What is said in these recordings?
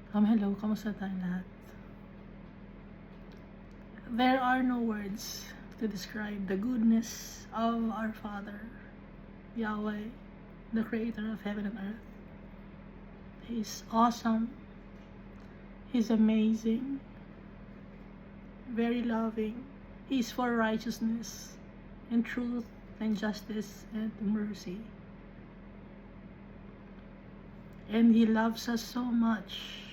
Hello, kamusta tayong lahat? There are no words to describe the goodness of our Father, Yahweh, the creator of heaven and earth. He's awesome. He's amazing. Very loving. He's for righteousness and truth and justice and mercy. And He loves us so much.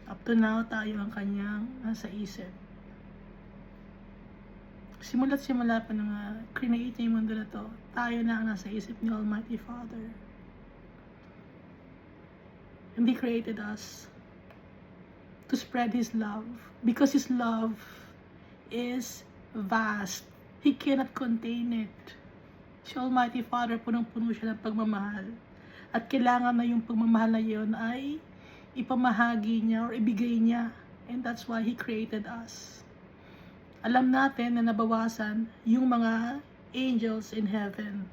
Up to now, tayo ang kanyang nasa isip. Simula't simula pa nung create niya yung mundo na to, tayo na ang nasa isip ni Almighty Father. And He created us to spread His love, because His love is vast. He cannot contain it. Si Almighty Father, punong-puno siya ng pagmamahal. At kailangan na yung pagmamahal na yun ay ipamahagi niya or ibigay niya. And that's why He created us. Alam natin na nabawasan yung mga angels in heaven.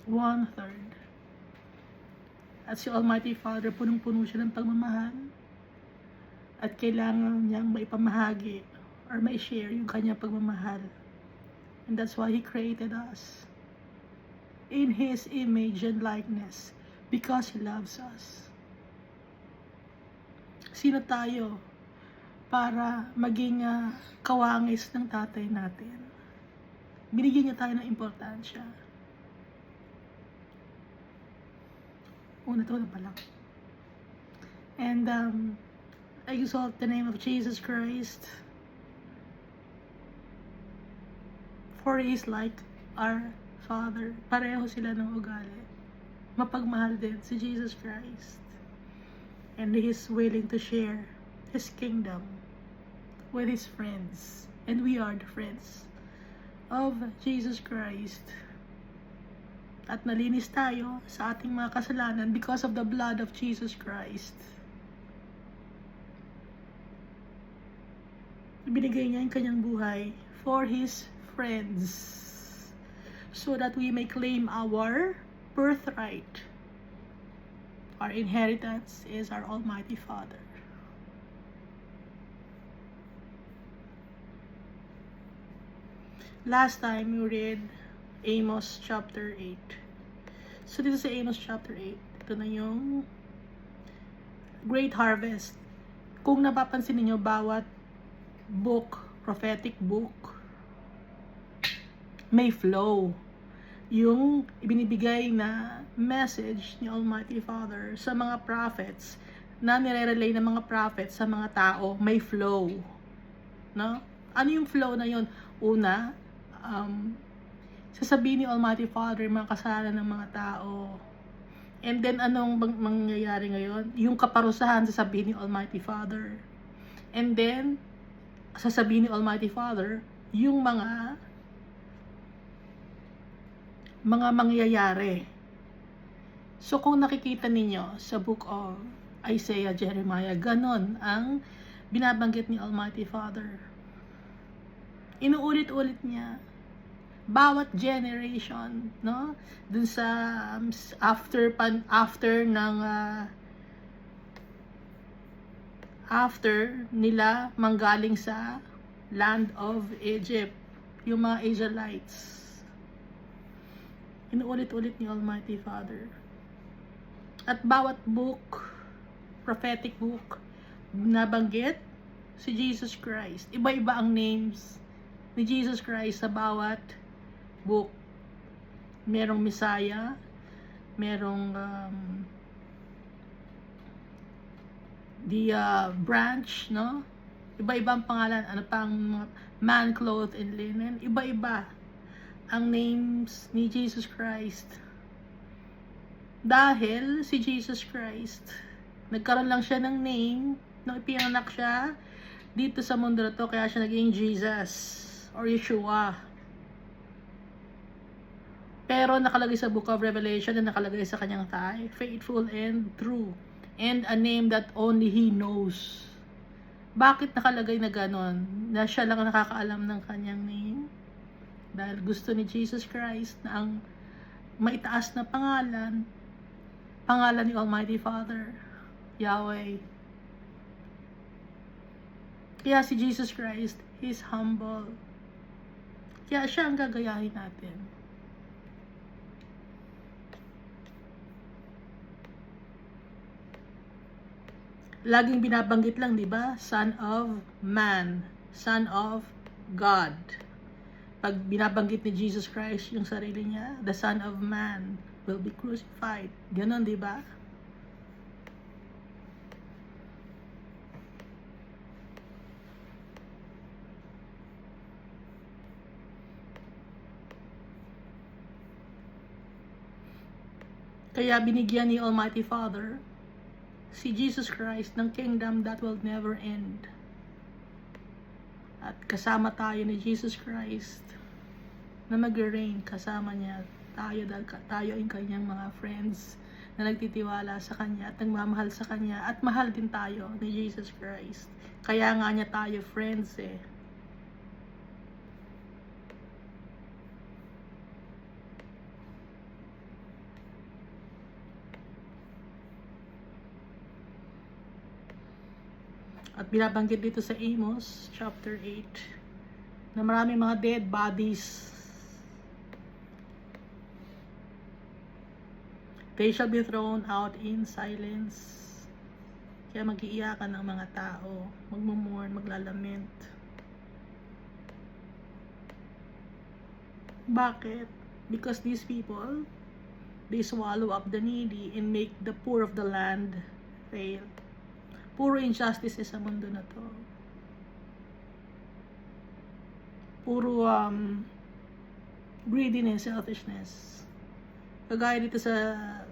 1/3. At si Almighty Father, punong-puno siya ng pagmamahal. At kailangan niyang maipamahagi or ma-share yung kanyang pagmamahal. And that's why He created us in His image and likeness, because He loves us. Sino tayo para maging kawangis ng tatay natin? Binigyan niya tayo ng importansya. Una pa lang. And I exalt the name of Jesus Christ, for He is like our Father. Pareho sila ng ugali. Mapagmahal din si Jesus Christ. And He is willing to share His kingdom with His friends. And we are the friends of Jesus Christ. At nalinis tayo sa ating mga kasalanan because of the blood of Jesus Christ. Binigay niya yung kanyang buhay for His friends, so that we may claim our birthright. Our inheritance is our Almighty Father. Last time we read Amos chapter 8. So dito sa Amos chapter 8, ito na yung great harvest. Kung napapansin niyo, bawat book, prophetic book, may flow. Yung ibinibigay na message ni Almighty Father sa mga prophets, na nire-relay ng mga prophets sa mga tao, may flow. No? Ano yung flow na yun? Una, sasabihin ni Almighty Father yung mga kasalanan ng mga tao. And then, anong mangyayari ngayon? Yung kaparusahan, sasabihin ni Almighty Father. And then, sasabihin ni Almighty Father yung mga mangyayari. So kung nakikita ninyo sa book of Isaiah, Jeremiah, ganon ang binabanggit ni Almighty Father. Inuulit-ulit niya bawat generation, no? Dun sa after nila manggaling sa land of Egypt, yung mga Israelites. Inuulit-ulit ni Almighty Father. At bawat book, prophetic book, nabanggit si Jesus Christ. Iba-iba ang names ni Jesus Christ sa bawat book. Merong Messiah, merong the branch, no? Iba-ibang pangalan. Ano pang man clothed in linen? Iba-iba ang names ni Jesus Christ. Dahil si Jesus Christ, nagkaroon lang siya ng name nung ipinanganak siya dito sa mundo na to, kaya siya naging Jesus or Yeshua. Pero nakalagay sa book of Revelation na nakalagay sa kanyang thigh, faithful and true, and a name that only He knows. Bakit nakalagay na ganon? Na siya lang nakakaalam ng kanyang name? Dahil gusto ni Jesus Christ na ang maitaas na pangalan ni Almighty Father. Yahweh. Kaya si Jesus Christ is humble. Kaya siya ang gagayahin natin. Laging binabanggit lang, di ba? Son of Man, Son of God. Pag binabanggit ni Jesus Christ yung sarili niya, the Son of Man will be crucified. Ganon, di ba? Kaya binigyan ni Almighty Father si Jesus Christ ng kingdom that will never end. At kasama tayo ni Jesus Christ na mag-reign kasama niya. Tayo ang kanyang mga friends na nagtitiwala sa kanya at nagmamahal sa kanya, at mahal din tayo ni Jesus Christ. Kaya nga niya tayo friends eh. At binabanggit dito sa Amos chapter 8 na maraming mga dead bodies. They shall be thrown out in silence. Kaya mag-iiyakan ang mga tao, magmumurn, maglalament. Bakit? Because these people, they swallow up the needy and make the poor of the land fail. Puro injustice sa mundo na to. Puro greediness, selfishness. Kagaya dito sa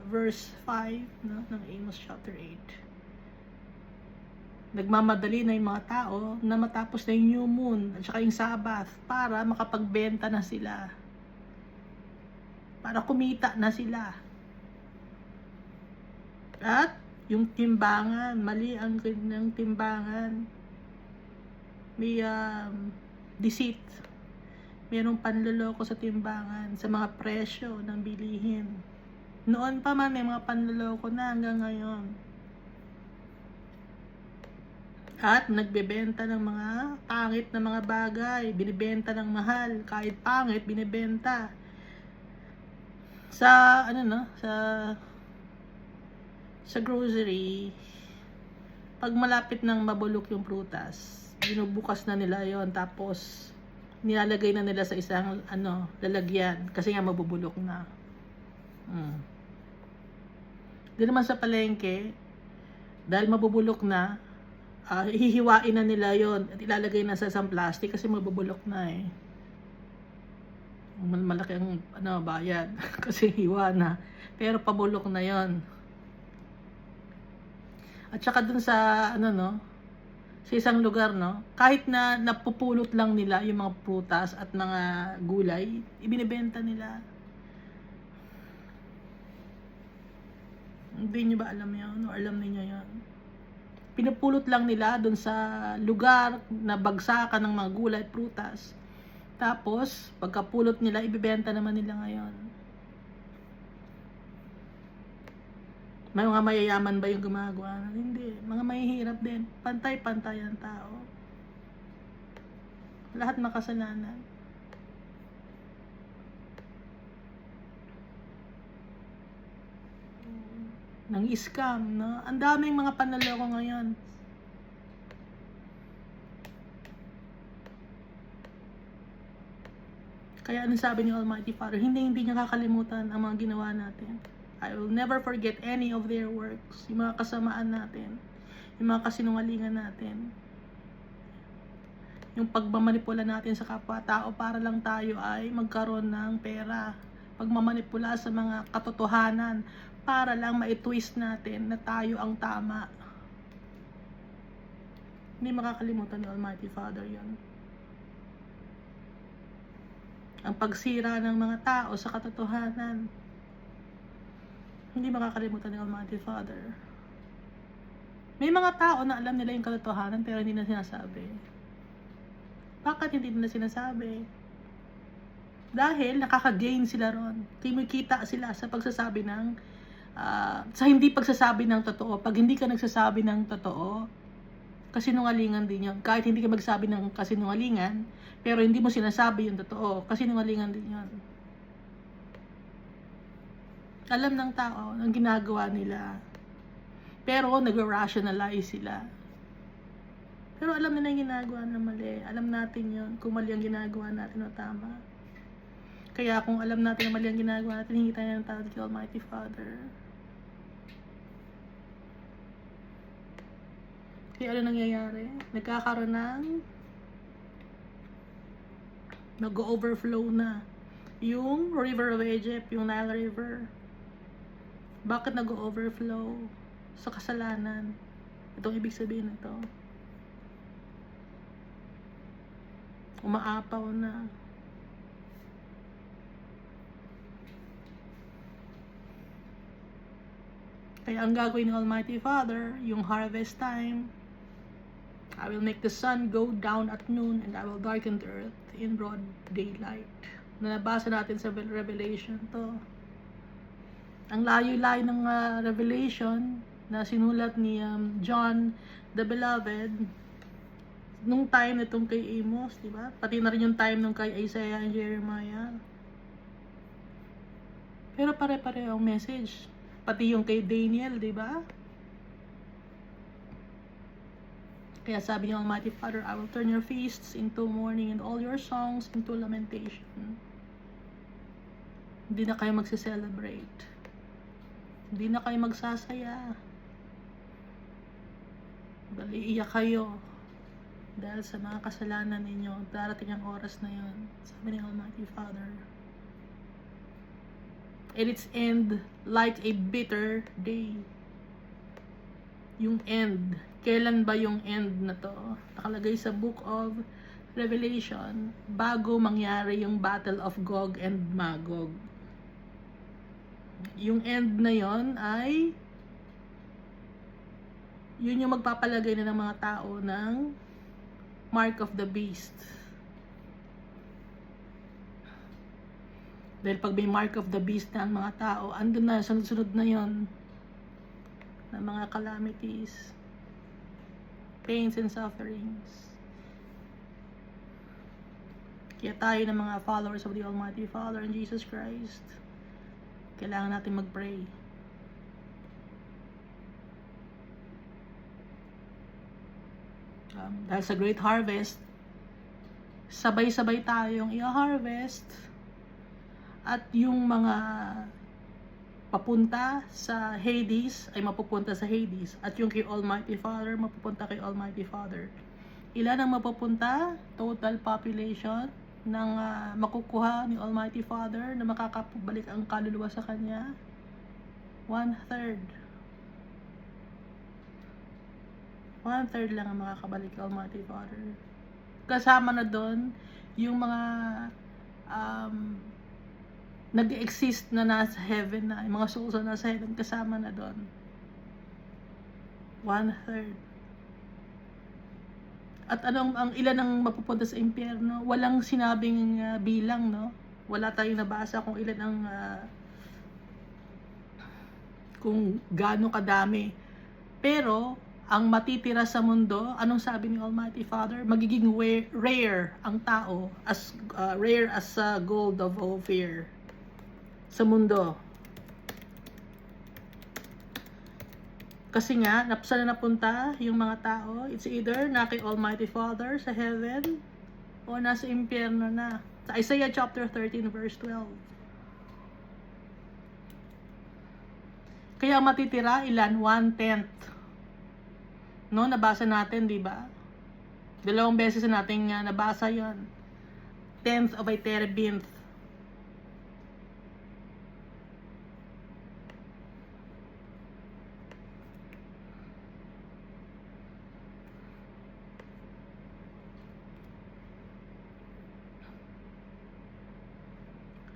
verse 5 no, ng Amos chapter 8. Nagmamadali na yung mga tao na matapos na yung new moon at saka yung Sabbath para makapagbenta na sila. Para kumita na sila. At yung timbangan, mali ang kanyang timbangan. May deceit. Mayroong panloloko sa timbangan, sa mga presyo ng bilihin. Noon pa man may mga panloloko na hanggang ngayon. At nagbebenta ng mga pangit na mga bagay. Binibenta ng mahal. Kahit pangit, binibenta. Sa, sa grocery, pag malapit nang mabulok yung prutas, binubukas na nila yon, tapos nilalagay na nila sa isang lalagyan kasi nga mabubulok na. Di naman sa palengke, dahil mabubulok na, hihiwain na nila yon at ilalagay na sa isang plastic kasi mabubulok na eh. Malaki ang bayad kasi hiwa na, pero pabulok na yon. At saka dun sa sa isang lugar, kahit na napupulot lang nila yung mga prutas at mga gulay, ibinibenta nila. Hindi nyo ba alam yun? O alam niyo yun? Pinupulot lang nila dun sa lugar na bagsakan ng mga gulay at prutas. Tapos, pagkapulot nila, ibibenta naman nila ngayon. May mga mayayaman ba yung gumagawa? Hindi. Mga mahihirap din. Pantay-pantay ang tao. Lahat makasalanan. Nang scam, no? Ang daming mga panloloko ngayon. Kaya anong sabi ni Almighty Father? Hindi niya kakalimutan ang mga ginawa natin. I will never forget any of their works. Yung mga kasamaan natin. Yung mga kasinungalingan natin. Yung pagmamanipula natin sa kapwa-tao para lang tayo ay magkaroon ng pera. Pagmamanipula sa mga katotohanan para lang ma-twist natin na tayo ang tama. Hindi makakalimutan ni Almighty Father yun. Ang pagsira ng mga tao sa katotohanan. Hindi makakalimutan ng Almighty Father. May mga tao na alam nila yung katotohanan pero hindi na sinasabi. Bakit hindi nila sinasabi? Dahil nakaka-gain sila ron. Kumikita sila sa pagsasabi ng sa hindi pagsasabi ng totoo. Pag hindi ka nagsasabi ng totoo, kasinungalingan din yun. Kahit hindi ka magsabi ng kasinungalingan, pero hindi mo sinasabi yung totoo, kasinungalingan din yun. Alam ng tao ang ginagawa nila, pero nag-rationalize sila. Pero alam nila yung ginagawa na mali. Alam natin yun, kung mali ang ginagawa natin o tama. Kaya kung alam natin na mali ang ginagawa natin, hingi tayo ng tawad kay Almighty Father. Kaya ano nangyayari? Nagkakaroon ng nag-overflow na yung River of Egypt, yung Nile River. Bakit nag-overflow? Sa kasalanan. Itong ibig sabihin nito. Umaapaw na. Kaya ang gagawin ng Almighty Father, yung harvest time, I will make the sun go down at noon and I will darken the earth in broad daylight. Nabasa natin sa Revelation to. Ang layo-layo ng Revelation na sinulat ni John the Beloved nung time nitong kay Amos, di ba? Pati na rin yung time nung kay Isaiah and Jeremiah. Pero pare-pareho ang message. Pati yung kay Daniel, di ba? Kaya sabi ni Almighty Father, I will turn your feasts into mourning and all your songs into lamentation. Hindi na kayo magse-celebrate. Hindi na kayo magsasaya. Bali, iyak kayo. Dahil sa mga kasalanan ninyo, darating ang oras na yon. Sabi ni Almighty Father. And its end like a bitter day. Yung end. Kailan ba yung end na to? Nakalagay sa Book of Revelation bago mangyari yung Battle of Gog and Magog. Yung end na yon ay yun yung magpapalagay na ng mga tao ng Mark of the Beast. Dahil pag may Mark of the Beast na ang mga tao, andun na, sunod-sunod na yon na mga calamities, pains and sufferings. Kaya tayo ng mga followers of the Almighty Father and Jesus Christ, kailangan natin mag-pray. Dahil sa Great Harvest, sabay-sabay tayong i-harvest at yung mga papunta sa Hades ay mapupunta sa Hades at yung kay Almighty Father mapupunta kay Almighty Father. Ilan ang mapupunta? Total population ng makukuha ni Almighty Father na makakabalik ang kaluluwa sa Kanya? 1/3. 1/3 lang ang makakabalik kay Almighty Father. Kasama na doon yung mga nag-exist na nasa heaven na, yung mga souls na nasa heaven, kasama na doon. 1/3. At anong ang ilan ang mapupunta sa impyerno? Walang sinabing bilang, no? Wala tayong nabasa kung ilan ang kung gaano kadami. Pero ang matitira sa mundo, anong sabi ni Almighty Father? Magiging rare ang tao, as rare as gold of Ophir sa mundo. Kasi nga, saan na napunta yung mga tao? It's either na kay Almighty Father sa heaven o nasa impyerno na. Sa Isaiah chapter 13 verse 12. Kaya matitira ilan? 1/10. No, nabasa natin, di ba? 2 beses na natin nabasa yon. 10th of a terebinth.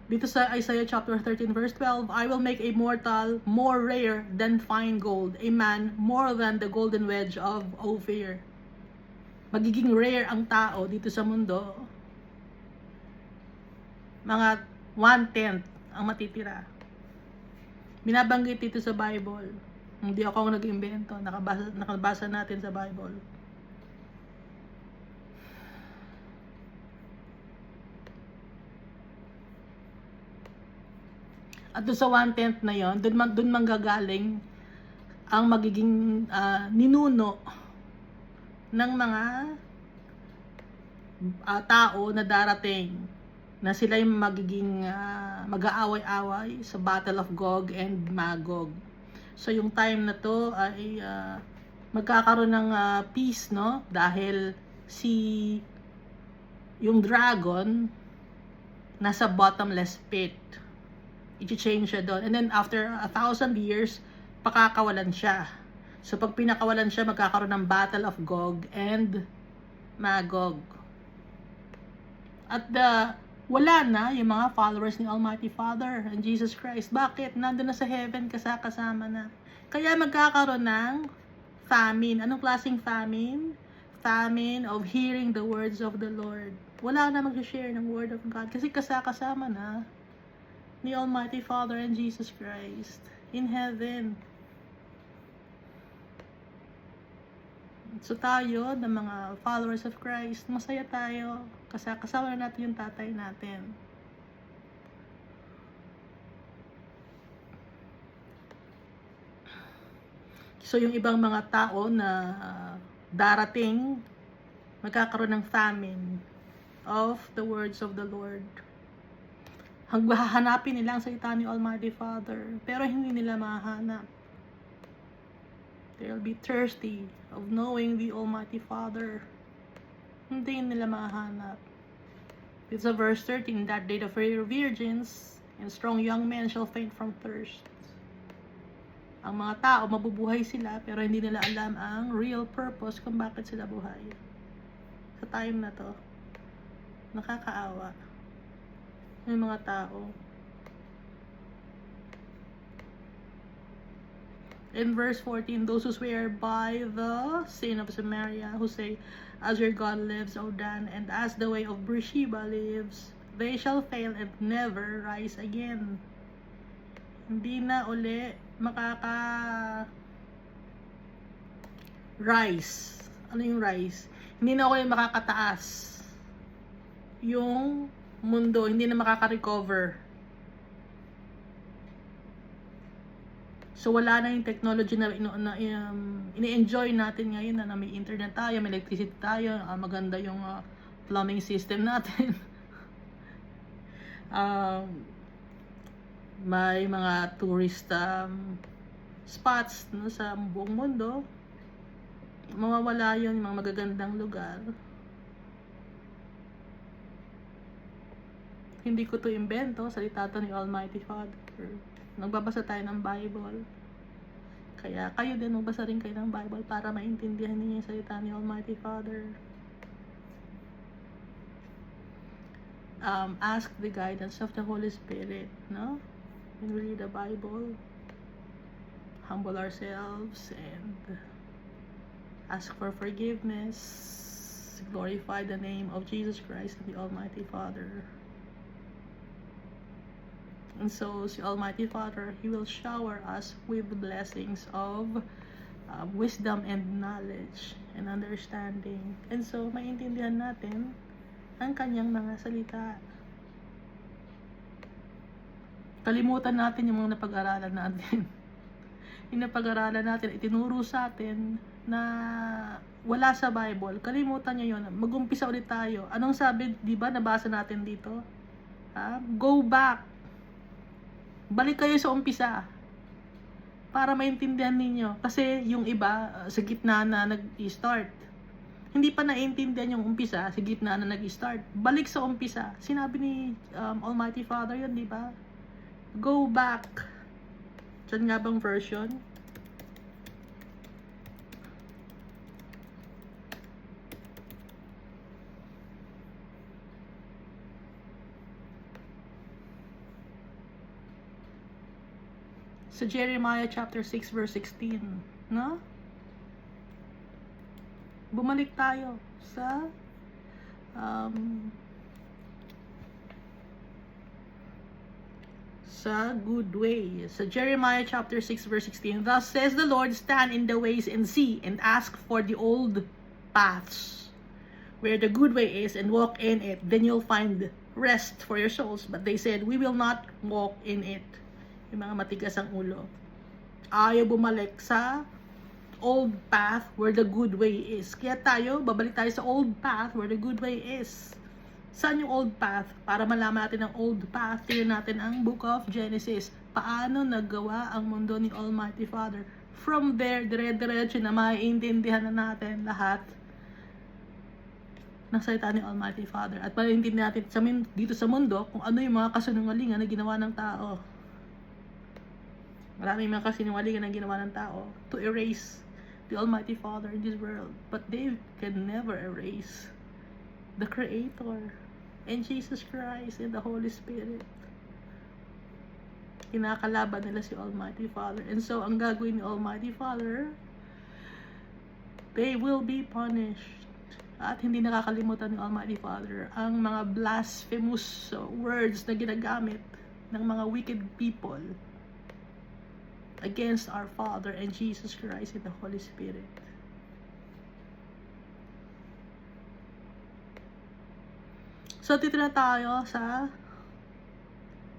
Dito sa Isaiah chapter 13 verse 12, I will make a mortal more rare than fine gold, a man more than the golden wedge of Ophir. Magiging rare ang tao dito sa mundo. Mga 1/10 ang matitira. Binabanggit dito sa Bible. Hindi ako ang nag-imbento. Nakabasa natin sa Bible. At doon sa 1/10 na yon, doon manggagaling ang magiging ninuno ng mga tao na darating, na sila yung magiging mag-aaway-away sa Battle of Gog and Magog. So yung time na to ay magkakaroon ng peace, no? Dahil yung dragon nasa bottomless pit. I-change siya doon. And then after 1,000 years, pakakawalan siya. So pag pinakawalan siya, magkakaroon ng Battle of Gog and Magog. At wala na yung mga followers ni Almighty Father and Jesus Christ. Bakit? Nandun na sa heaven, kasama na. Kaya magkakaroon ng famine. Anong klaseng famine? Famine of hearing the words of the Lord. Wala na mag-share ng word of God kasi kasama na ni Almighty Father and Jesus Christ in heaven. So tayo, ng mga followers of Christ, masaya tayo kasi kasama na natin yung tatay natin. So yung ibang mga tao na darating, magkakaroon ng famine of the words of the Lord. Hahanapin nila ang salita ni Almighty Father, pero hindi nila mahanap. They'll be thirsty of knowing the Almighty Father. Hindi nila mahanap. It's a verse 13, that day the fair virgins and strong young men shall faint from thirst. Ang mga tao, mabubuhay sila, pero hindi nila alam ang real purpose kung bakit sila buhay. Sa time na to, nakakaawa yung mga tao. In verse 14, those who swear by the sin of Samaria, who say, as your God lives, O Dan, and as the way of Beersheba lives, they shall fail and never rise again. Hindi na uli rise. Ano yung rise? Hindi na uli makakataas yung mundo, hindi na makaka-recover. So wala na yung technology na ini-enjoy natin ngayon, na may internet tayo, may electricity tayo, maganda yung plumbing system natin. May mga tourist spots, no, sa buong mundo. Mawawala yun, yung mga magagandang lugar. Hindi ko to imbento, salita to ni Almighty Father. Nagbabasa tayo ng Bible. Kaya kayo din, magbasa rin kayo ng Bible para maintindihan niyo yung salita ni Almighty Father. Ask the guidance of the Holy Spirit, no? When we read the Bible, humble ourselves and ask for forgiveness, glorify the name of Jesus Christ and the Almighty Father. And so, si Almighty Father, He will shower us with the blessings of wisdom and knowledge and understanding. And so, maintindihan natin ang kanyang mga salita. Kalimutan natin yung mga napag-aralan natin. Yung napag-aralan natin, itinuro sa atin na wala sa Bible. Kalimutan nyo yun. Mag-umpisa ulit tayo. Anong sabi, di ba, nabasa natin dito? Go back. Balik kayo sa umpisa para maintindihan ninyo. Kasi yung iba, sa gitna na nag-start. Hindi pa naiintindihan yung umpisa, sa gitna na nag-start. Balik sa umpisa. Sinabi ni Almighty Father yun, di ba? Go back. Diyan nga bang version? Sa Jeremiah chapter 6 verse 16, no? Bumalik tayo sa sa good way. Sa Jeremiah chapter 6 verse 16, thus says the Lord, stand in the ways and see, and ask for the old paths, where the good way is, and walk in it. Then you'll find rest for your souls. But they said, we will not walk in it. Yung mga matigas ang ulo. Ayaw bumalik sa old path where the good way is. Kaya tayo, babalik tayo sa old path where the good way is. Saan yung old path? Para malaman natin ang old path, tingnan natin ang Book of Genesis. Paano nagawa ang mundo ni Almighty Father? From there, dire-diretso na maiintindihan na natin lahat ng salita ni Almighty Father. At maiintindihan natin dito sa mundo kung ano yung mga kasinungalingan na ginawa ng tao. Maraming mga kasinungalingan na ginawa ng tao to erase the Almighty Father in this world. But they can never erase the Creator and Jesus Christ and the Holy Spirit. Kinakalaban nila si Almighty Father. And so, ang gagawin ni Almighty Father, they will be punished. At hindi nakakalimutan ni Almighty Father ang mga blasphemous words na ginagamit ng mga wicked people against our Father and Jesus Christ and the Holy Spirit. So, dito na tayo sa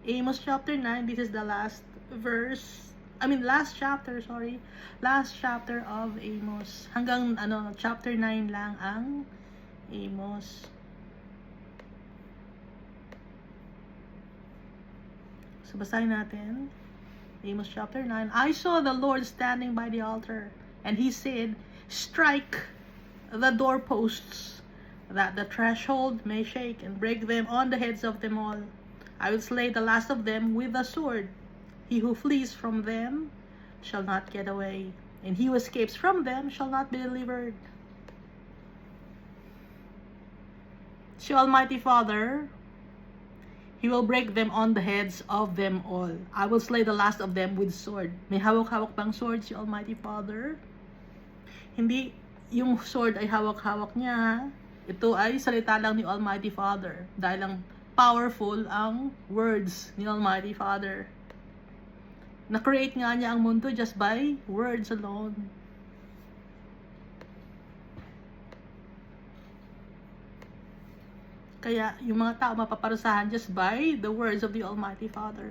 Amos chapter 9. This is the last chapter of Amos. Hanggang chapter 9 lang ang Amos. So, basahin natin. Amos chapter 9. I saw the Lord standing by the altar, and he said, strike the doorposts, that the threshold may shake, and break them on the heads of them all. I will slay the last of them with the sword. He who flees from them shall not get away, and he who escapes from them shall not be delivered. Si Almighty Father, He will break them on the heads of them all. I will slay the last of them with sword. May hawak-hawak bang sword si Almighty Father? Hindi yung sword ay hawak-hawak niya. Ito ay salita lang ni Almighty Father. Dahil lang powerful ang words ni Almighty Father. Na-create nga niya ang mundo just by words alone. Kaya yung mga tao mapaparusahan just by the words of the Almighty Father.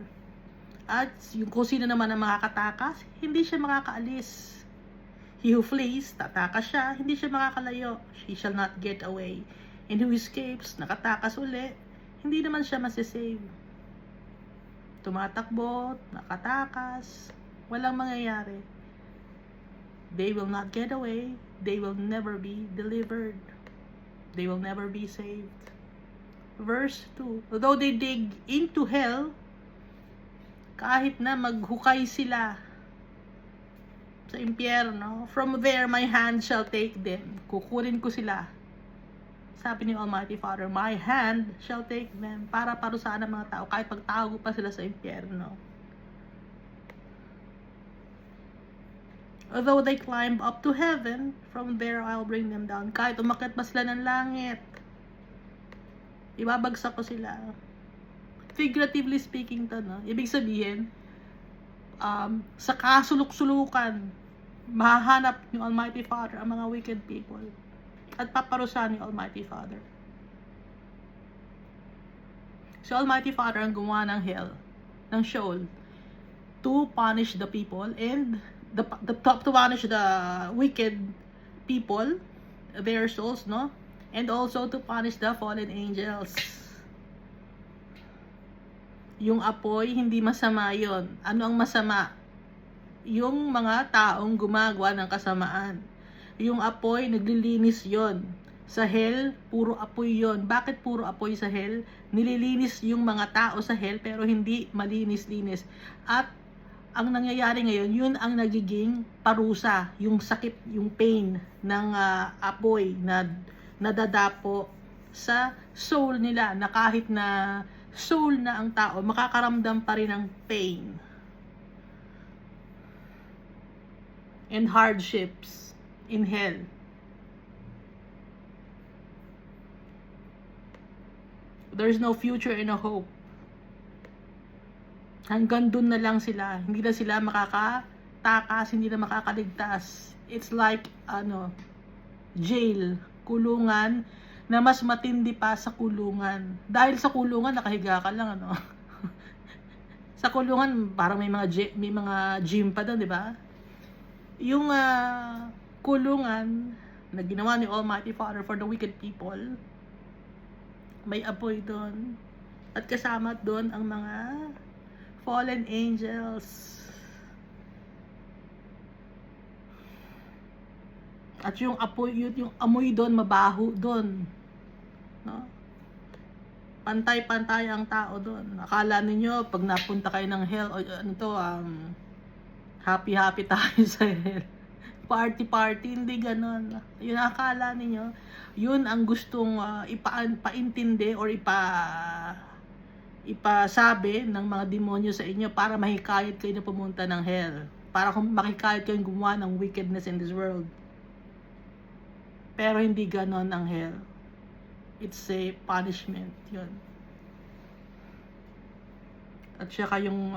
At yung kung sino naman ang makakatakas, hindi siya makakaalis. He who flees, tatakas siya, hindi siya makakalayo. He shall not get away. And who escapes, nakatakas uli, hindi naman siya masisave. Tumatakbo, nakatakas, walang mangyayari. They will not get away. They will never be delivered. They will never be saved. Verse 2, though they dig into hell, kahit na maghukay sila sa impyerno, from there my hand shall take them. Kukunin ko sila. Sabi ni Almighty Father, my hand shall take them, para parusahan ng mga tao kahit pagtago pa sila sa impyerno. Although they climb up to heaven, from there I'll bring them down. Kahit umakyat pa sila ng langit, ibabagsak ko sila. Figuratively speaking to, no? Ibig sabihin, sa kasuluk-sulukan, mahahanap ni Almighty Father ang mga wicked people at paparusahan ni Almighty Father. Si Almighty Father ang gumawa ng hell, ng Sheol, to punish the people and to punish the wicked people, their souls, no? And also to punish the fallen angels. Yung apoy, hindi masama yon. Ano ang masama? Yung mga taong gumagawa ng kasamaan. Yung apoy, naglilinis yon. Sa hell, puro apoy yon. Bakit puro apoy sa hell? Nililinis yung mga tao sa hell, pero hindi malinis-linis. At ang nangyayari ngayon, yun ang nagiging parusa. Yung sakit, yung pain ng apoy na nadadapo sa soul nila, na kahit na soul na ang tao, makakaramdam pa rin ng pain and hardships in hell. There's no future and no hope. Hanggang dun na lang sila. Hindi na sila makakatakas, hindi na makakaligtas. It's like, jail, kulungan, na mas matindi pa sa kulungan. Dahil sa kulungan, nakahiga ka lang, Sa kulungan, parang may mga gym pa doon, di ba? Yung kulungan na ginawa ni Almighty Father for the wicked people, may apoy doon. At kasama doon ang mga fallen angels. At yung amoy doon, mabaho doon. No? Pantay-pantay ang tao doon. Akala ninyo, pag napunta kayo ng hell, happy-happy tayo sa hell. Party-party, hindi ganon. Yun akala ninyo, yun ang gustong ipaintindi or ipasabi ng mga demonyo sa inyo para mahikayat kayo na pumunta ng hell. Para kung makikayat kayo gumawa ng wickedness in this world. Pero hindi ganon ang hell. It's a punishment, yun. At saka yung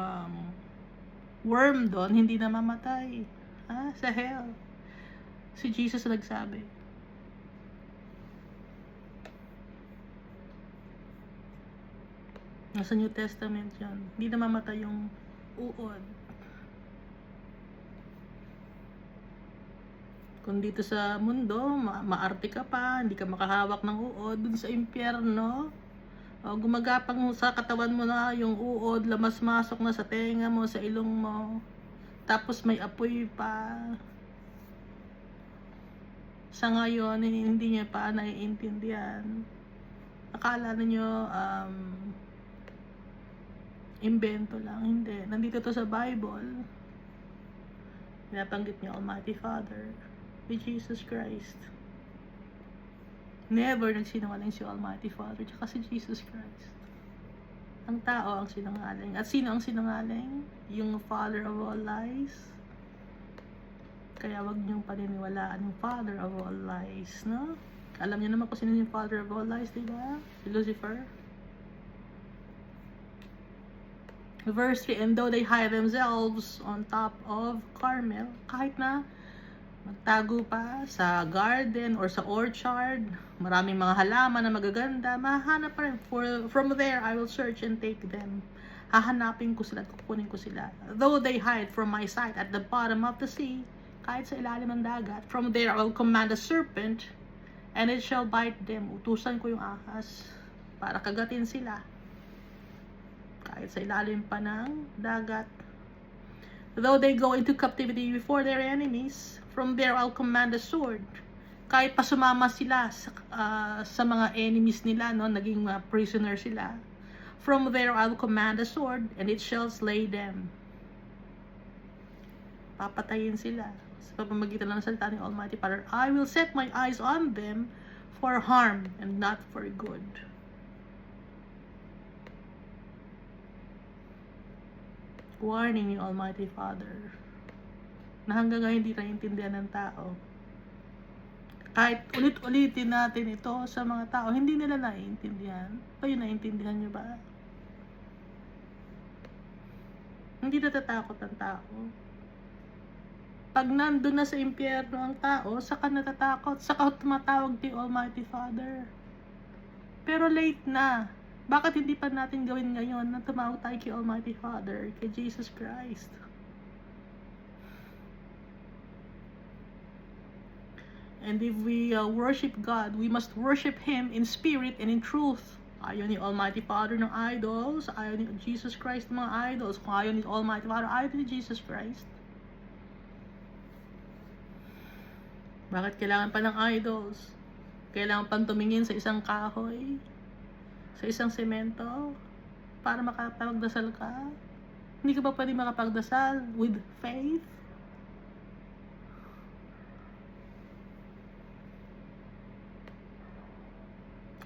worm doon, hindi na mamatay. Sa hell. Si Jesus nagsabi. Nasa New Testament yun. Hindi na mamatay yung uod. Kung dito sa mundo, maarte ka pa, hindi ka makahawak ng uod, dun sa impyerno, gumagapang sa katawan mo na yung uod, lamas-masok na sa tenga mo, sa ilong mo, tapos may apoy pa. Sa ngayon, hindi niya pa naiintindihan. Akala niyo invento lang. Hindi. Nandito to sa Bible. Pinabanggit niya Almighty Father with Jesus Christ. Never nagsinungaling si Almighty Father tsaka si Jesus Christ. Ang tao ang sinungaling. At sino ang sinungaling? Yung father of all lies. Kaya wag niyong paniniwalaan yung father of all lies, no? Alam niyo naman kung sino yung father of all lies, diba? Si Lucifer. Verse 3, and though they hide themselves on top of Carmel, kahit na magtago pa sa garden or sa orchard, maraming mga halaman na magaganda, mahanap pa rin. From there, I will search and take them. Hahanapin ko sila at kukunin ko sila. Though they hide from my sight at the bottom of the sea, kahit sa ilalim ng dagat, from there I will command a serpent, and it shall bite them. Utusan ko yung ahas para kagatin sila. Kahit sa ilalim pa ng dagat. Though they go into captivity before their enemies, from there I'll command a sword. Kahit pa sumama sila sa mga enemies nila, no, naging prisoner sila. From there I'll command a sword, and it shall slay them. Papatayin sila sa pamamagitan ng salita ni Almighty Father. I will set my eyes on them for harm and not for good. Warning ni Almighty Father na hanggang ngayon hindi naiintindihan ng tao. Kahit ulit-ulitin natin ito sa mga tao, hindi nila naiintindihan. Kayo naiintindihan nyo ba? Hindi natatakot ang tao. Pag nandun na sa impyerno ang tao, saka natatakot, saka tumatawag kay Almighty Father. Pero late na. Bakit hindi pa natin gawin ngayon na tumawag tayo kay Almighty Father, kay Jesus Christ? And if we worship God, we must worship Him in spirit and in truth. Ayaw ni Almighty Father ng idols, ayaw ni Jesus Christ ng mga idols. Kung ayaw ni Almighty Father, ayaw ni Jesus Christ. Bakit kailangan pa ng idols? Kailangan pang tumingin sa isang kahoy, sa isang semento, para makapagdasal ka? Hindi ka ba pwede makapagdasal with faith?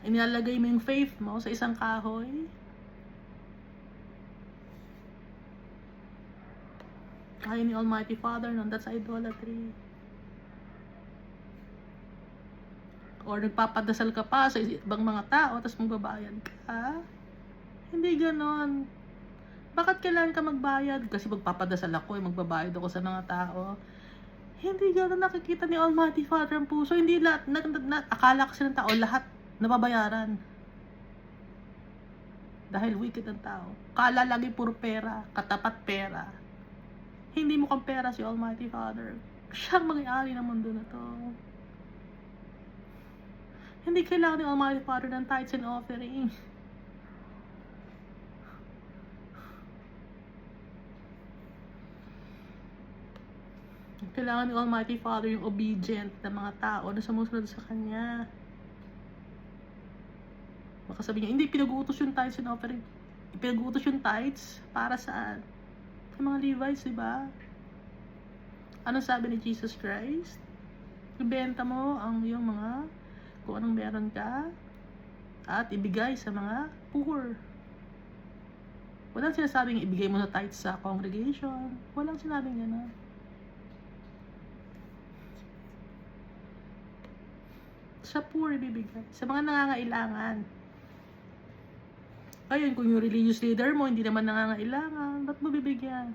Inilalagay mo yung faith mo sa isang kahoy? Ayaw ni Almighty Father, no? That's idolatry. Or nagpapadasal ka pa sa ibang mga tao, tapos magbabayad ka. Hindi ganon. Bakit kailangan ka magbayad? Kasi magpapadasal ako, magbabayad ako sa mga tao. Hindi gano'n nakikita ni Almighty Father ang puso. Hindi lahat, akala kasi ng tao, lahat nababayaran. Dahil wicked ang tao. Kala lagi puro pera, katapat pera. Hindi mo kang pera si Almighty Father. Siyang may-ari ng mundo na to. Hindi kailangan ni Almighty Father ng tithes and offering. Kailangan ni Almighty Father yung obedient na mga tao na sumusunod sa Kanya. Baka sabihin niya, hindi, pinag-uutos yung tithes and offering. Pinag-uutos yung tithes para saan? Sa mga Levites, di ba? Ano sabi ni Jesus Christ? Ibenta mo ang iyong mga, kung anong meron ka, at ibigay sa mga poor. Walang sinasabing ibigay mo sa tithes sa congregation. Walang sinabing gano'n. Sa poor ibibigay. Sa mga nangangailangan. Ayun, kung yung religious leader mo hindi naman nangangailangan, ba't mo bibigyan?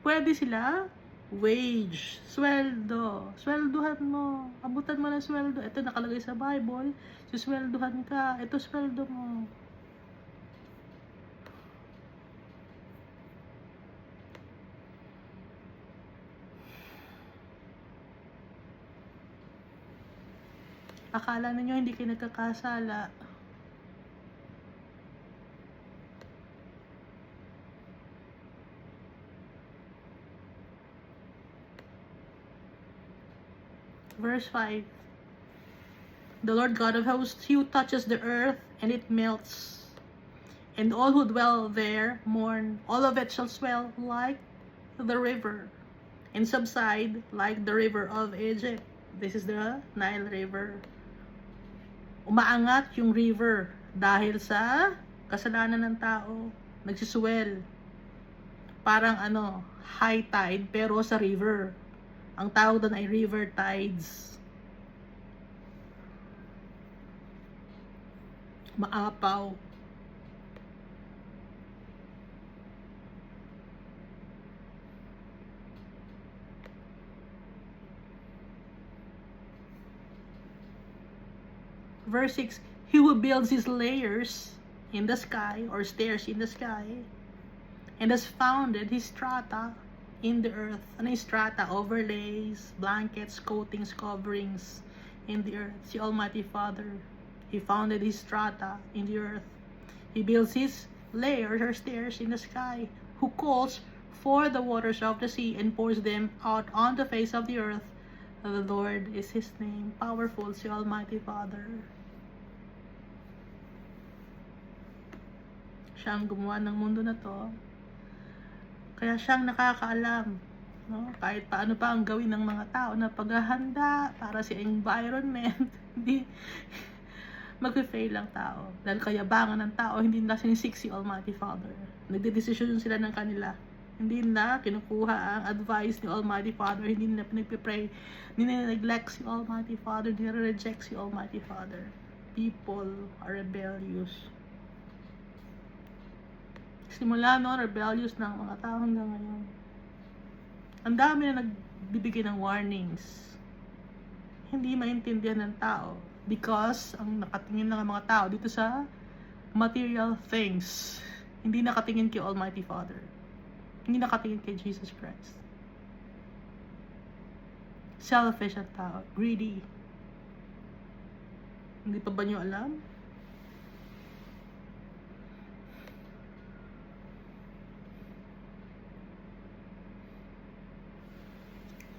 Pwede sila, wage, sweldo. Sweldohan mo. Abutan mo ng sweldo. Ito nakalagay sa Bible. Sweldohan ka. Ito sweldo mo. Akala ninyo hindi kayo nagkakasala. Verse 5. The Lord God of hosts, He who touches the earth, and it melts, and all who dwell there mourn. All of it shall swell like the river, and subside like the river of Egypt. This is the Nile River. Umaangat yung river dahil sa kasalanan ng tao. Nagsiswell. Parang high tide pero sa river. Ang tawag doon ay river tides. Maapaw. Verse 6, He who builds his layers in the sky, or stairs in the sky, and has founded his strata in the earth. Ano yung strata? Overlays, blankets, coatings, coverings in the earth. Si Almighty Father, He founded His strata in the earth. He builds His layers or stairs in the sky. Who calls for the waters of the sea and pours them out on the face of the earth. The Lord is His name. Powerful si Almighty Father. Siya ang gumawa ng mundo na to. Kaya siyang nakakaalam, no? Kahit paano pa ang gawin ng mga tao na paghahanda para sa environment, hindi mag-fail ang tao. Dahil kayabangan ng tao, hindi nila sinisik si Almighty Father. Nagdedesisyon sila ng kanila. Hindi nila kinukuha ang advice ni Almighty Father. Hindi nila pinagpipray. Hindi nila neglect si Almighty Father. Hindi nila reject si Almighty Father. People are rebellious. Simula rebellious na ang mga tao hanggang ngayon. Ang dami na nagbibigay ng warnings. Hindi maintindihan ng tao because ang nakatingin ng mga tao dito sa material things. Hindi nakatingin kay Almighty Father. Hindi nakatingin kay Jesus Christ. Selfish ang tao. Greedy. Hindi pa ba nyo alam?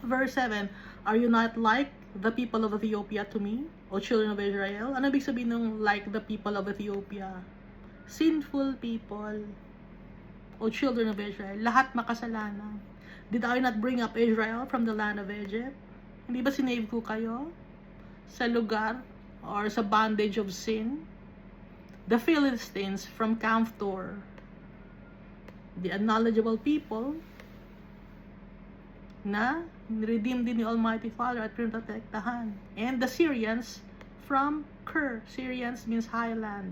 Verse 7, Are you not like the people of Ethiopia to me, O children of Israel? Ano ibig sabihin ng like the people of Ethiopia? Sinful people, O children of Israel. Lahat makasalanan. Did I not bring up Israel from the land of Egypt? Hindi ba sinave ko kayo sa lugar or sa bondage of sin? The Philistines from Caphtor, the unknowledgeable people na redeemed din ni Almighty Father at pinoprotektahan. And the Syrians from Kir. Syrians means highland.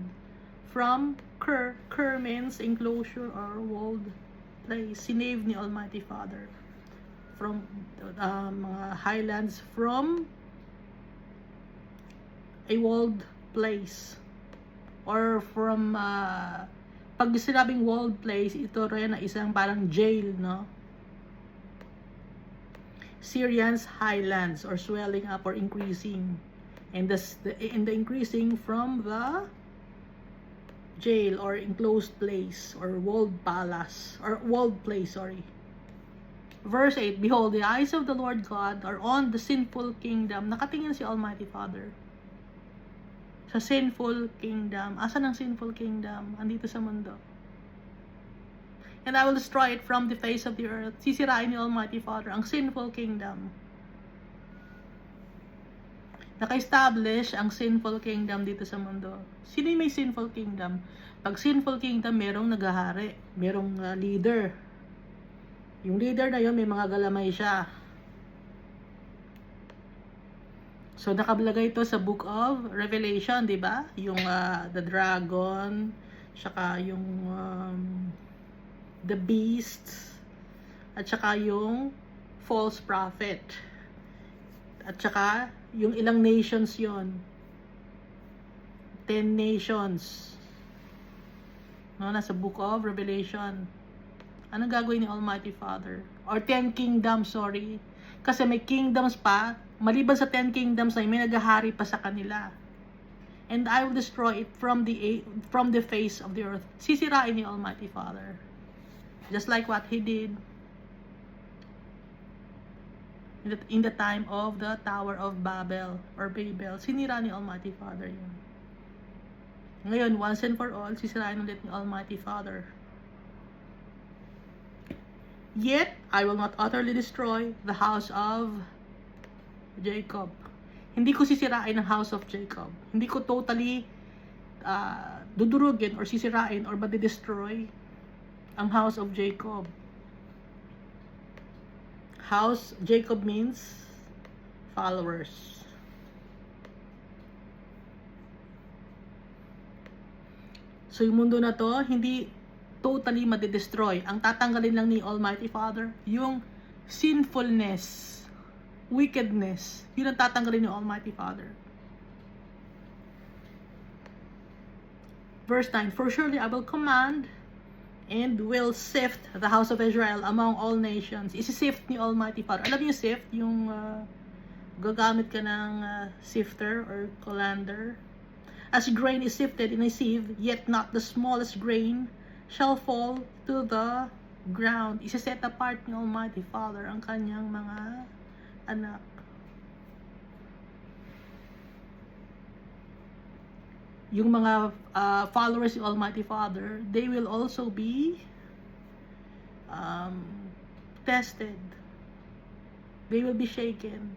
from Ker. Ker means enclosure or walled place. Sinave ni Almighty Father from mga highlands, from a walled place, or from pag sinabing walled place, ito rin na isang parang jail, no? Syrian's highlands, or swelling up or increasing, and the increasing from the jail or enclosed place or walled palace or walled place, sorry. Verse 8, behold, the eyes of the Lord God are on the sinful kingdom. Nakatingin si Almighty Father sa sinful kingdom. Asan ang sinful kingdom? Andito sa mundo. And I will destroy it from the face of the earth. Sisirain ni Almighty Father ang sinful kingdom. Naka-establish ang sinful kingdom dito sa mundo. Sino may sinful kingdom? Pag sinful kingdom, merong naghahari, merong leader. Yung leader na yun, may mga galamay siya. So, nakablagay ito sa Book of Revelation, di ba? Yung the dragon, saka yung the beast, at saka yung false prophet. At saka, yung ilang nations yon, 10 nations. No, nasa Book of Revelation. Anong gagawin ni Almighty Father? Or 10 kingdoms, sorry. Kasi may kingdoms pa, maliban sa 10 kingdoms na may naghahari pa sa kanila. And I will destroy it from the face of the earth. Sisirain ni Almighty Father. Just like what He did in the time of the Tower of Babel or Babel. Sinira ni Almighty Father yun. Ngayon, once and for all, sisirain ulit ni Almighty Father. Yet, I will not utterly destroy the house of Jacob. Hindi ko sisirain ang house of Jacob. Hindi ko totally dudurugin or sisirain or madi-destroy ang house of Jacob. House, Jacob means followers. So, yung mundo na to, hindi totally madi-destroy. Ang tatanggalin lang ni Almighty Father, yung sinfulness, wickedness. Yun ang tatanggalin ni Almighty Father. Verse 9, for surely I will command and will sift the house of Israel among all nations. Isi-sift ni Almighty Father. Alam niyo sift? Yung gagamit ka ng sifter or colander. As grain is sifted in a sieve, yet not the smallest grain shall fall to the ground. Isa-set apart ni Almighty Father ang kanyang mga anak. Yung mga followers ni Almighty Father, they will also be tested. They will be shaken.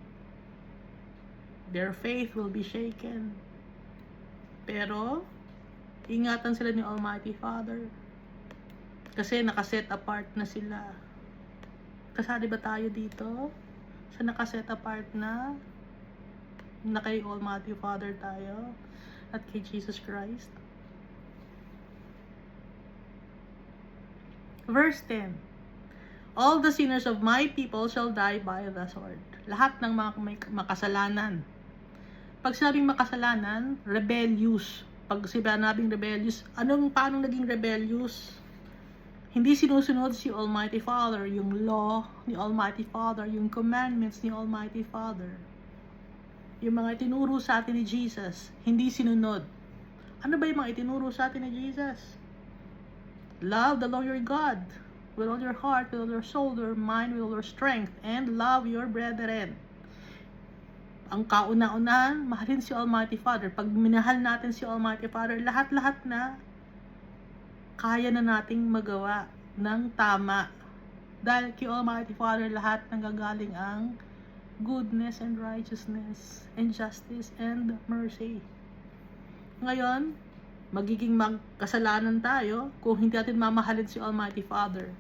Their faith will be shaken. Pero, ingatan sila ni Almighty Father. Kasi nakaset apart na sila. Kasali ba tayo dito? Sa nakaset apart na kay Almighty Father tayo at kay Jesus Christ. Verse 10. All the sinners of my people shall die by the sword. Lahat ng mga makasalanan. Pag sinabing makasalanan, rebellious. Pag sinabing rebellious, paano naging rebellious? Hindi sinusunod si Almighty Father, yung law ni Almighty Father, yung commandments ni Almighty Father. Yung mga itinuro sa atin ni Jesus, hindi sinunod. Ano ba yung mga itinuro sa atin ni Jesus? Love the Lord your God with all your heart, with all your soul, your mind, with all your strength, and love your brethren. Ang kauna-unahan, mahalin si Almighty Father. Pag minahal natin si Almighty Father, lahat-lahat na kaya na nating magawa ng tama. Dahil kay Almighty Father, lahat ng gagaling ang goodness and righteousness and justice and mercy. Ngayon, magiging magkasalanan tayo kung hindi natin mamahalin si Almighty Father.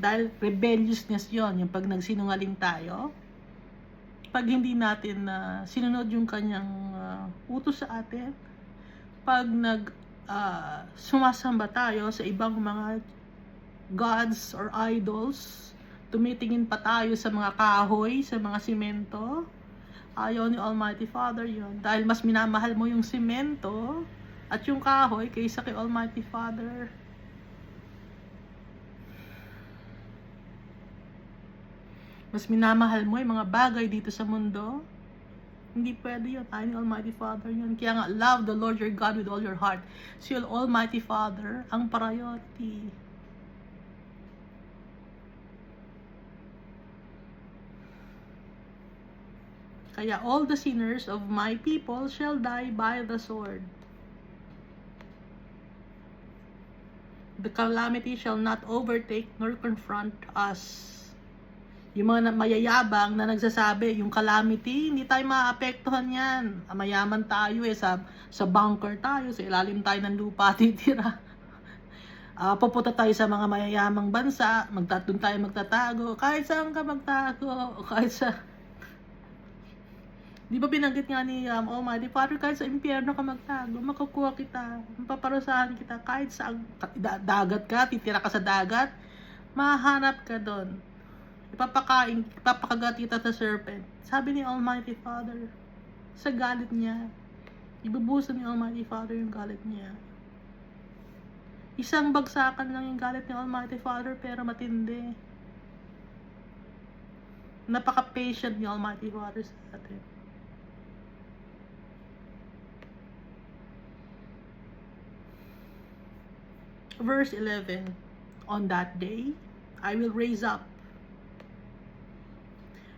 Dahil rebelliousness yon, yung pag nagsinungaling tayo, pag hindi natin sinunod yung kanyang utos sa atin, pag sumasamba tayo sa ibang mga gods or idols, tumitingin pa tayo sa mga kahoy, sa mga simento, ayaw ni Almighty Father yun. Dahil mas minamahal mo yung simento at yung kahoy kaysa kay Almighty Father. Mas minamahal mo yung mga bagay dito sa mundo. Hindi pwede yun. Ayaw ni Almighty Father yun. Kaya nga, love the Lord your God with all your heart. Si Almighty Father ang priority. Kaya all the sinners of my people shall die by the sword. The calamity shall not overtake nor confront us. Yung mga mayayabang na nagsasabi, yung calamity, hindi tayo maapektuhan yan. Mayaman tayo sa bunker tayo, sa ilalim tayo ng lupa titira. Pupunta tayo sa mga mayayamang bansa, doon tayo magtatago. Kahit saan ka magtago, kahit sa... Di ba binanggit nga ni Almighty Father, kahit sa impyerno ka magtago, makukuha kita, mapaparusahan kita, kahit sa dagat ka, titira ka sa dagat, mahanap ka doon. Ipapakagat kita sa serpent. Sabi ni Almighty Father, sa galit niya, ibubusan ni Almighty Father yung galit niya. Isang bagsakan lang yung galit ni Almighty Father, pero matindi. Napaka-patient ni Almighty Father sa atin. Verse 11, on that day, I will raise up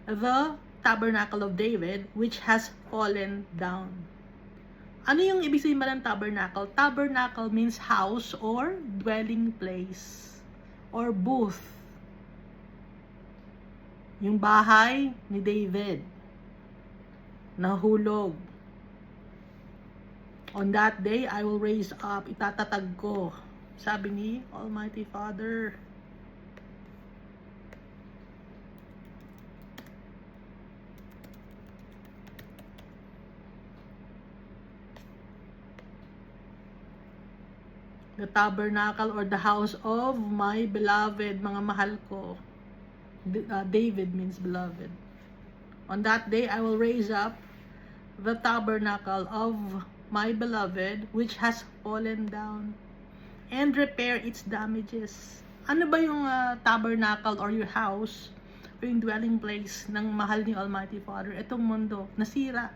the tabernacle of David, which has fallen down. Ano yung ibig sabihin ng tabernacle? Tabernacle means house or dwelling place or booth. Yung bahay ni David nahulog. On that day, I will raise up, itatatag ko. Sabi ni Almighty Father. The tabernacle or the house of my beloved, mga mahal ko. David means beloved. On that day, I will raise up the tabernacle of my beloved, which has fallen down, and repair its damages. Ano ba yung tabernacle or your house or yung dwelling place ng mahal ni Almighty Father? Itong mundo, nasira.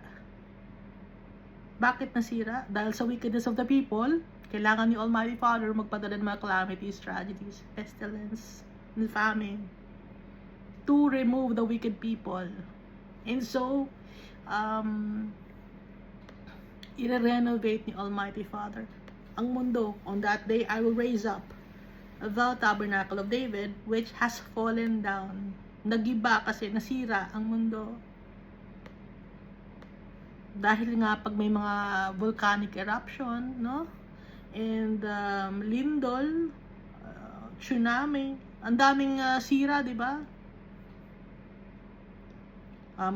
Bakit nasira? Dahil sa wickedness of the people, kailangan ni Almighty Father magpadala ng mga calamities, tragedies, pestilence, and famine to remove the wicked people. And so, i-renovate ni Almighty Father ang mundo. On that day, I will raise up the tabernacle of David, which has fallen down. Nagiba kasi nasira ang mundo. Dahil nga pag may mga volcanic eruption, no? And lindol, tsunami, ang daming sira, di ba?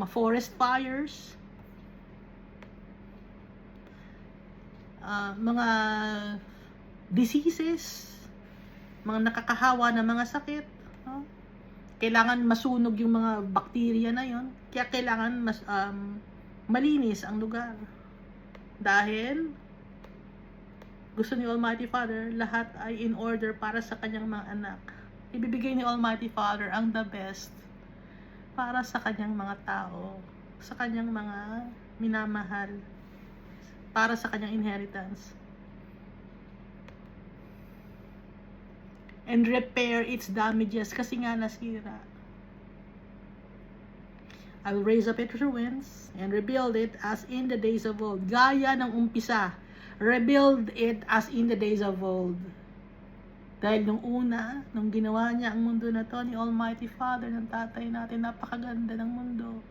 Forest fires, mga diseases, mga nakakahawa na mga sakit, no? Kailangan masunog yung mga bakterya na yon, kaya kailangan malinis ang lugar. Dahil gusto ni Almighty Father, lahat ay in order para sa kanyang mga anak. Ibibigay ni Almighty Father ang the best para sa kanyang mga tao, sa kanyang mga minamahal, para sa kanyang inheritance. And repair its damages, kasi nga nasira. I will raise up it with ruins and rebuild it as in the days of old. Gaya ng umpisa, rebuild it as in the days of old. Dahil nung una, nung ginawa niya ang mundo na to ni Almighty Father, ng tatay natin, napakaganda ng mundo.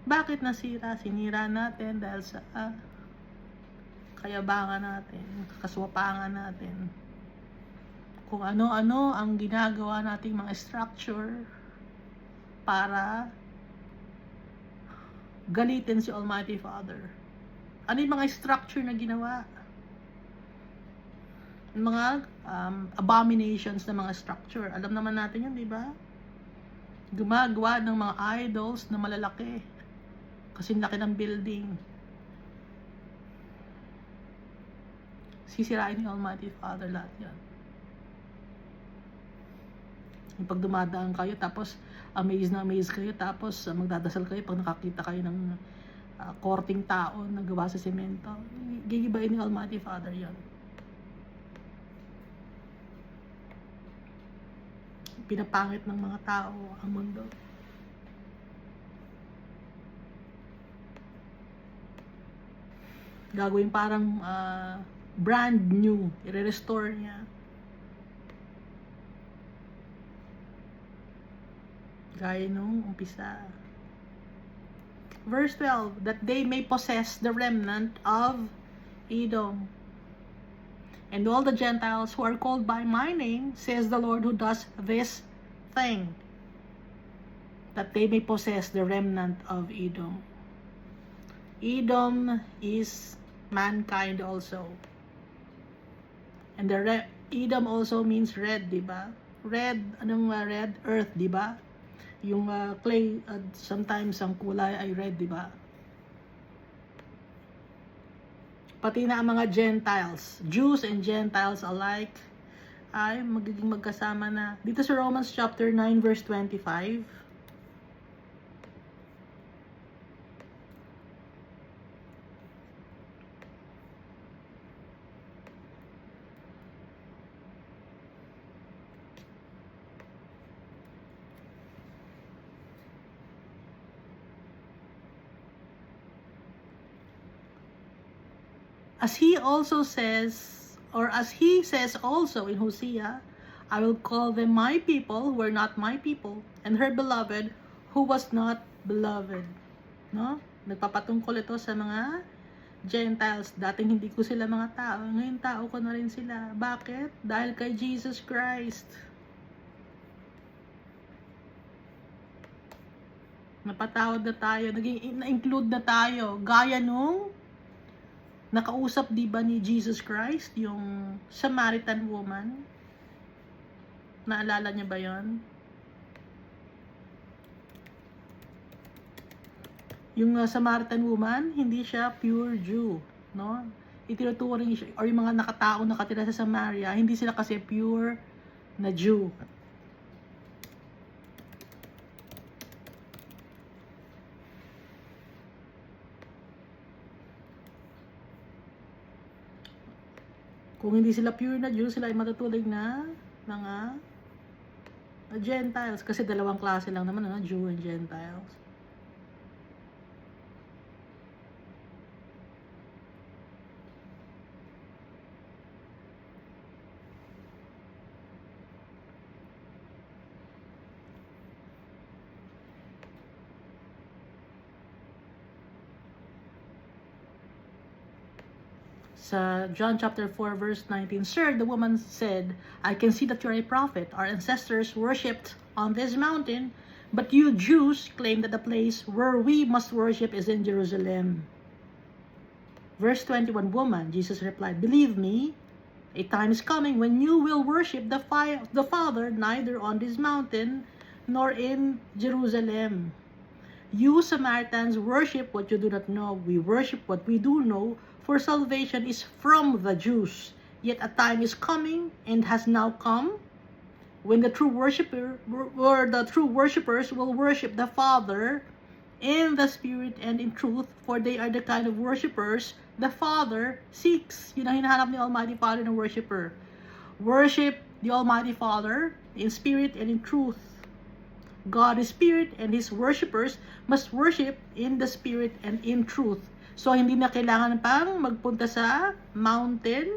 Bakit nasira? Sinira natin dahil sa kayabangan natin, kaswapangan natin. Kung ano-ano ang ginagawa nating mga structure para galitin si Almighty Father. Ano yung mga structure na ginawa? mga abominations na mga structure. Alam naman natin yun, di ba? Gumagawa ng mga idols na malalaki. Kasi laki ng building. Sisirain ni Almighty Father lahat yan. Yung pag dumadaan kayo, tapos amazed na amazed kayo, tapos magdadasal kayo pag nakakita kayo ng korting tao na gawa sa semento. Gigibain ni Almighty Father yan. Pinapangit ng mga tao ang mundo. Gagawin parang brand new, i-restore niya. Gaya nung umpisa. Verse 12, that they may possess the remnant of Edom. And all the Gentiles who are called by my name, says the Lord who does this thing, that they may possess the remnant of Edom. Edom is mankind also. And Edom also means red, di ba? Red, anong red? Earth, di ba? Yung clay, sometimes ang kulay ay red, di ba? Pati na ang mga Gentiles, Jews and Gentiles alike, ay magiging magkasama na. Dito sa Romans chapter 9 verse 25, as he says also in Hosea, I will call them my people who are not my people, and her beloved who was not beloved. No? Nagpapatungkol ito sa mga Gentiles. Dating hindi ko sila mga tao, ngayon tao ko na rin sila. Bakit? Dahil kay Jesus Christ. Napatawad na tayo, na-include na tayo, gaya nung nakausap di ba ni Jesus Christ yung Samaritan woman? Naalala niya ba yon? Yung Samaritan woman, hindi siya pure Jew, no? Itinuturing siya, or yung mga nakatao nakatira sa Samaria, hindi sila kasi pure na Jew. Kung hindi sila pure na Jew, sila ay matutulig na mga Gentiles. Kasi dalawang klase lang naman, Jew and Gentiles. Sa John chapter 4 verse 19, Sir, the woman said, I can see that you are a prophet. Our ancestors worshipped on this mountain, but you Jews claim that the place where we must worship is in Jerusalem. Verse 21, woman, Jesus replied, believe me, a time is coming when you will worship the Father neither on this mountain nor in Jerusalem. You Samaritans worship what you do not know. We worship what we do know, for salvation is from the Jews. Yet a time is coming and has now come when the true worshippers will worship the Father in the Spirit and in truth, for they are the kind of worshippers the Father seeks. Yun ang hinahanap ni Almighty Father ng worshipper. Worship the Almighty Father in spirit and in truth. God is spirit and His worshippers must worship in the spirit and in truth. So, hindi na kailangan pang magpunta sa mountain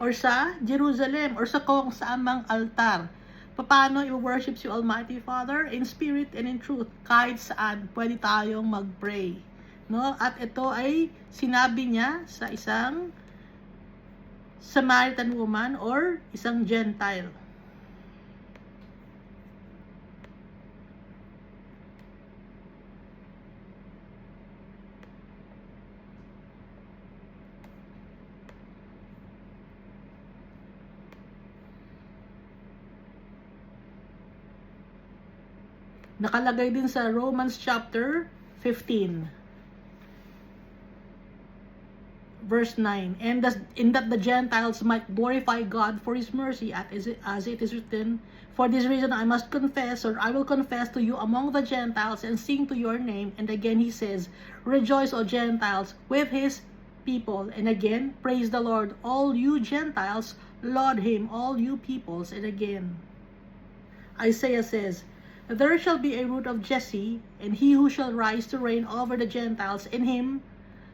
or sa Jerusalem or sa kung saan mang altar. Paano i-worship si Almighty Father? In spirit and in truth. Kahit saan, pwede tayong mag-pray. No? At ito ay sinabi niya sa isang Samaritan woman or isang Gentile. Nakalagay din sa Romans chapter 15. Verse 9, and in that the Gentiles might glorify God for His mercy, as it is written, for this reason I must confess, or I will confess to you among the Gentiles and sing to your name. And again he says, rejoice, O Gentiles, with His people. And again, praise the Lord, all you Gentiles, laud Him, all you peoples. And again, Isaiah says, there shall be a root of Jesse, and he who shall rise to reign over the Gentiles. In him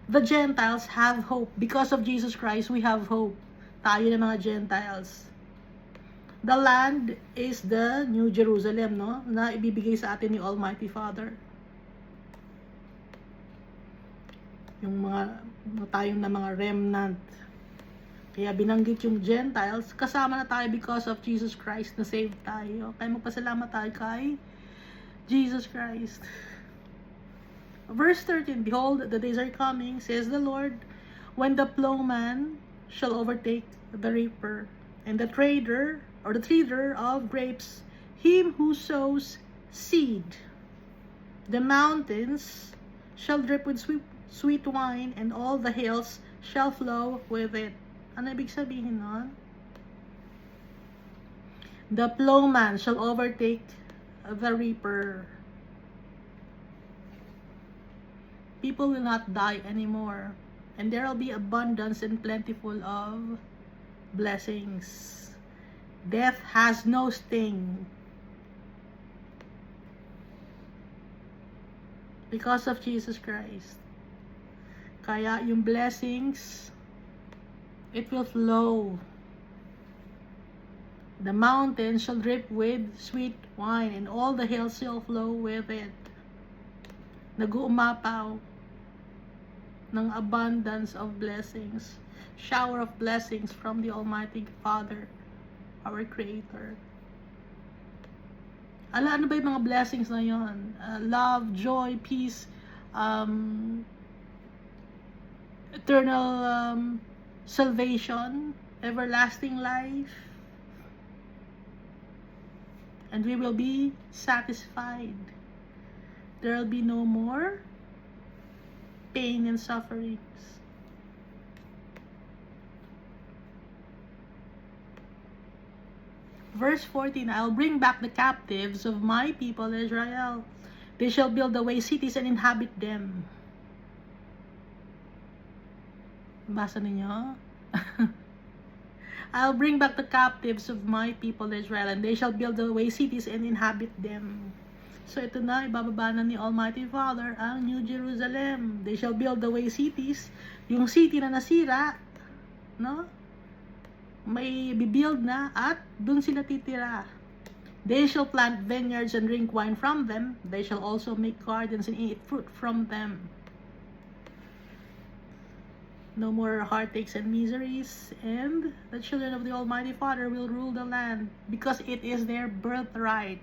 the Gentiles have hope. Because of Jesus Christ, we have hope. Tayo ng mga Gentiles. The land is the New Jerusalem, no? Na ibibigay sa atin ni Almighty Father. Yung tayong na mga remnant. Kaya binanggit yung Gentiles, kasama na tayo because of Jesus Christ na save tayo. Kaya magpasalamat tayo kay Jesus Christ. Verse 13, behold, the days are coming, says the Lord, when the plowman shall overtake the reaper, and the trader, or the treader of grapes, him who sows seed. The mountains shall drip with sweet wine, and all the hills shall flow with it. Ano ibig sabihin nun? The plowman shall overtake the reaper. People will not die anymore, and there will be abundance and plentiful of blessings. Death has no sting because of Jesus Christ. Kaya yung blessings, it will flow. The mountains shall drip with sweet wine, and all the hills shall flow with it. Nag-uumapaw ng abundance of blessings, shower of blessings from the Almighty Father, our Creator. Ano ba yung mga blessings na yun? Love, joy, peace, eternal salvation, everlasting life, and we will be satisfied. There will be no more pain and sufferings. Verse 14, I'll bring back the captives of my people Israel. They shall build away cities and inhabit them. Basa ninyo? I'll bring back the captives of my people Israel, and they shall build away cities and inhabit them. So ito na, ibababa na ni Almighty Father ang New Jerusalem. They shall build away cities. Yung city na nasira, no? May bibuild na at dun sila titira. They shall plant vineyards and drink wine from them. They shall also make gardens and eat fruit from them. No more heartaches and miseries, and the children of the Almighty Father will rule the land because it is their birthright.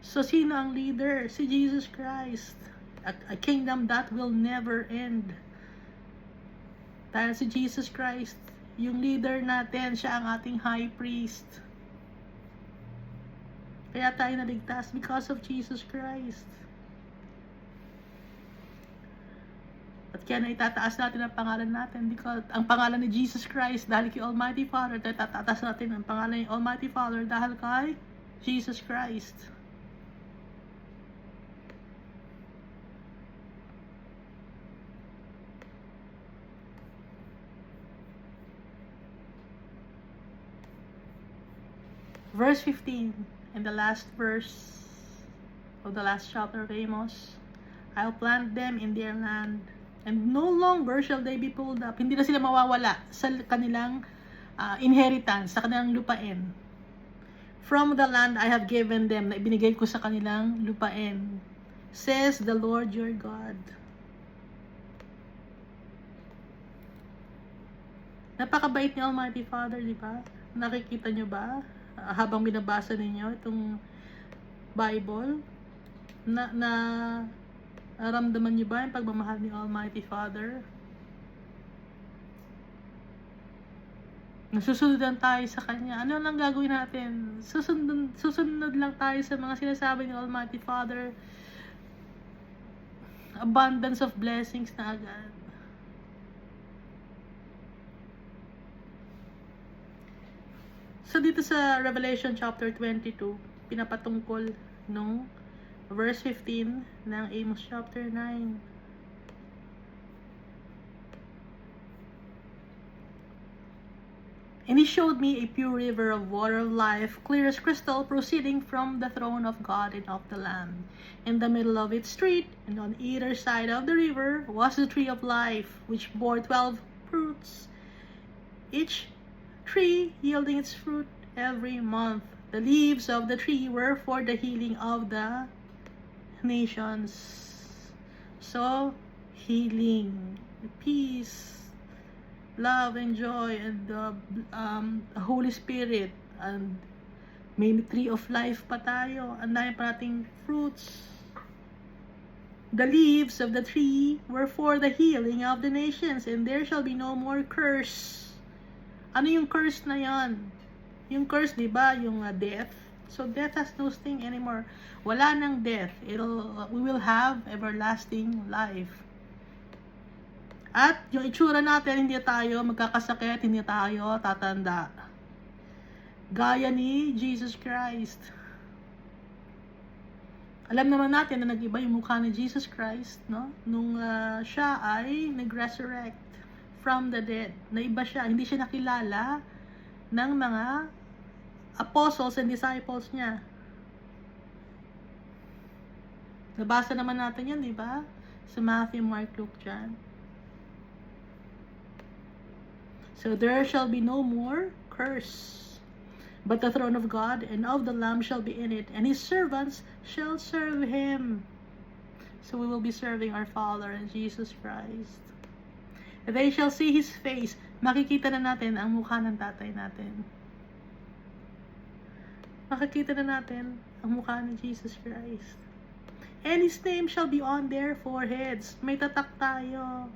So, sino ang leader? Si Jesus Christ. A kingdom that will never end. Dahil si Jesus Christ, yung leader natin, siya ang ating high priest. Kaya tayo naligtas because of Jesus Christ. At kaya na itataas natin ang pangalan natin because ang pangalan ni Jesus Christ dahil kay Almighty Father, tayo tataas natin ang pangalan ni Almighty Father dahil kay Jesus Christ. Verse 15, and the last verse of the last chapter of Amos, I'll plant them in their land, and no longer shall they be pulled up. Hindi na sila mawawala sa kanilang inheritance, sa kanilang lupain. From the land I have given them, na ibinigay ko sa kanilang lupain, says the Lord your God. Napakabait ni Almighty Father, di ba? Nakikita nyo ba? Habang binabasa ninyo itong Bible, ramdaman niyo ba yung pagmamahal ni Almighty Father? Nasusunod tayo sa Kanya. Ano lang gagawin natin? Susunod lang tayo sa mga sinasabi ni Almighty Father. Abundance of blessings na agad. So dito sa Revelation chapter 22, pinapatungkol nung verse 15 ng Amos chapter 9. And he showed me a pure river of water of life, clear as crystal, proceeding from the throne of God and of the Lamb. In the middle of its street, and on either side of the river, was the tree of life, which bore 12 fruits, each tree yielding its fruit every month. The leaves of the tree were for the healing of the nations. So, healing, peace, love and joy, and the Holy Spirit, and may tree of life pa tayo. Ang dami pa nating fruits. The leaves of the tree were for the healing of the nations, and there shall be no more curse. Ano yung curse na yan? Yung curse, di ba, yung death. So death has no sting anymore. Wala nang death. We will have everlasting life. At yung itsura natin, hindi tayo magkakasakit, hindi tayo tatanda. Gaya ni Jesus Christ. Alam naman natin na nag-iba yung mukha ni Jesus Christ, no? Nung siya ay nag-resurrect from the dead. Naiba siya. Hindi siya nakilala ng mga apostles and disciples niya. Nabasa naman natin yan, di ba? Sa Matthew, Mark, Luke, John. So there shall be no more curse, but the throne of God and of the Lamb shall be in it, and his servants shall serve him. So we will be serving our Father and Jesus Christ. They shall see his face. Makikita na natin ang mukha ng tatay natin. Makikita na natin ang mukha ni Jesus Christ. And his name shall be on their foreheads. May tatak tayo.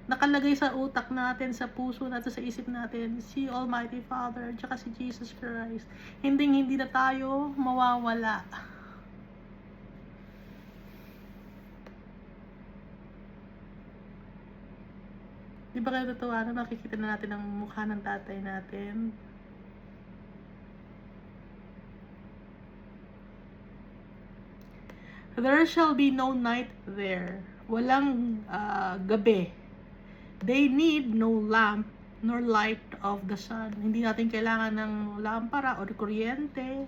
Nakalagay sa utak natin, sa puso natin, sa isip natin, si Almighty Father, at si Jesus Christ. Hindi na tayo mawawala. Di ba kayo tatawa na makikita na natin ang mukha ng tatay natin? There shall be no night there. Walang gabi. They need no lamp nor light of the sun. Hindi natin kailangan ng lampara o kuryente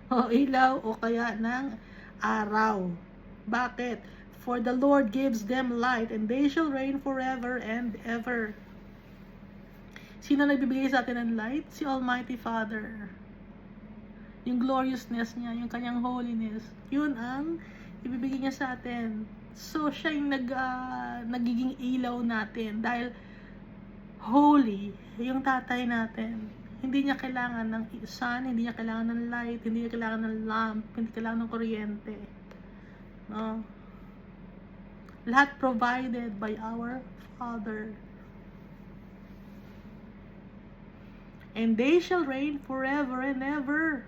o ilaw o kaya ng araw. Bakit? For the Lord gives them light, and they shall reign forever and ever. Sino nagbibigay sa atin ng light? Si Almighty Father. Yung gloriousness niya, yung kanyang holiness, yun ang ibibigay niya sa atin. So, siya yung nagiging ilaw natin dahil holy yung tatay natin. Hindi niya kailangan ng sun, hindi niya kailangan ng light, hindi niya kailangan ng lamp, hindi kailangan ng kuryente. No? Lahat provided by our Father. And they shall reign forever and ever.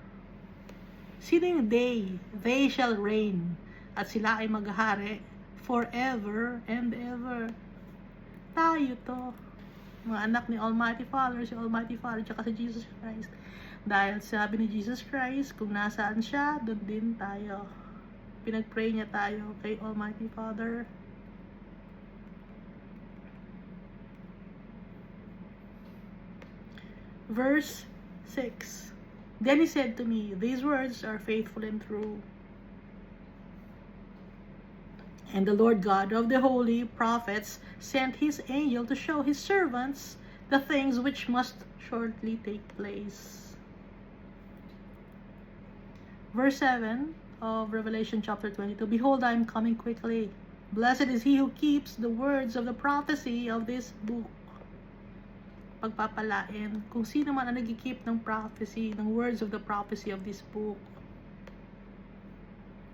Sino yung they? They shall reign. At sila ay maghahari forever and ever. Tayo to. Mga anak ni Almighty Father, si Almighty Father, tsaka si Jesus Christ. Dahil sabi ni Jesus Christ, kung nasaan siya, doon din tayo. Pinag-pray niya tayo kay Almighty Father. Verse 6. Then he said to me, these words are faithful and true. And the Lord God of the holy prophets sent his angel to show his servants the things which must shortly take place. Verse 7 of Revelation chapter 22. Behold, I am coming quickly. Blessed is he who keeps the words of the prophecy of this book. Pagpapalain kung sino man ang nag-keep ng prophecy, ng words of the prophecy of this book.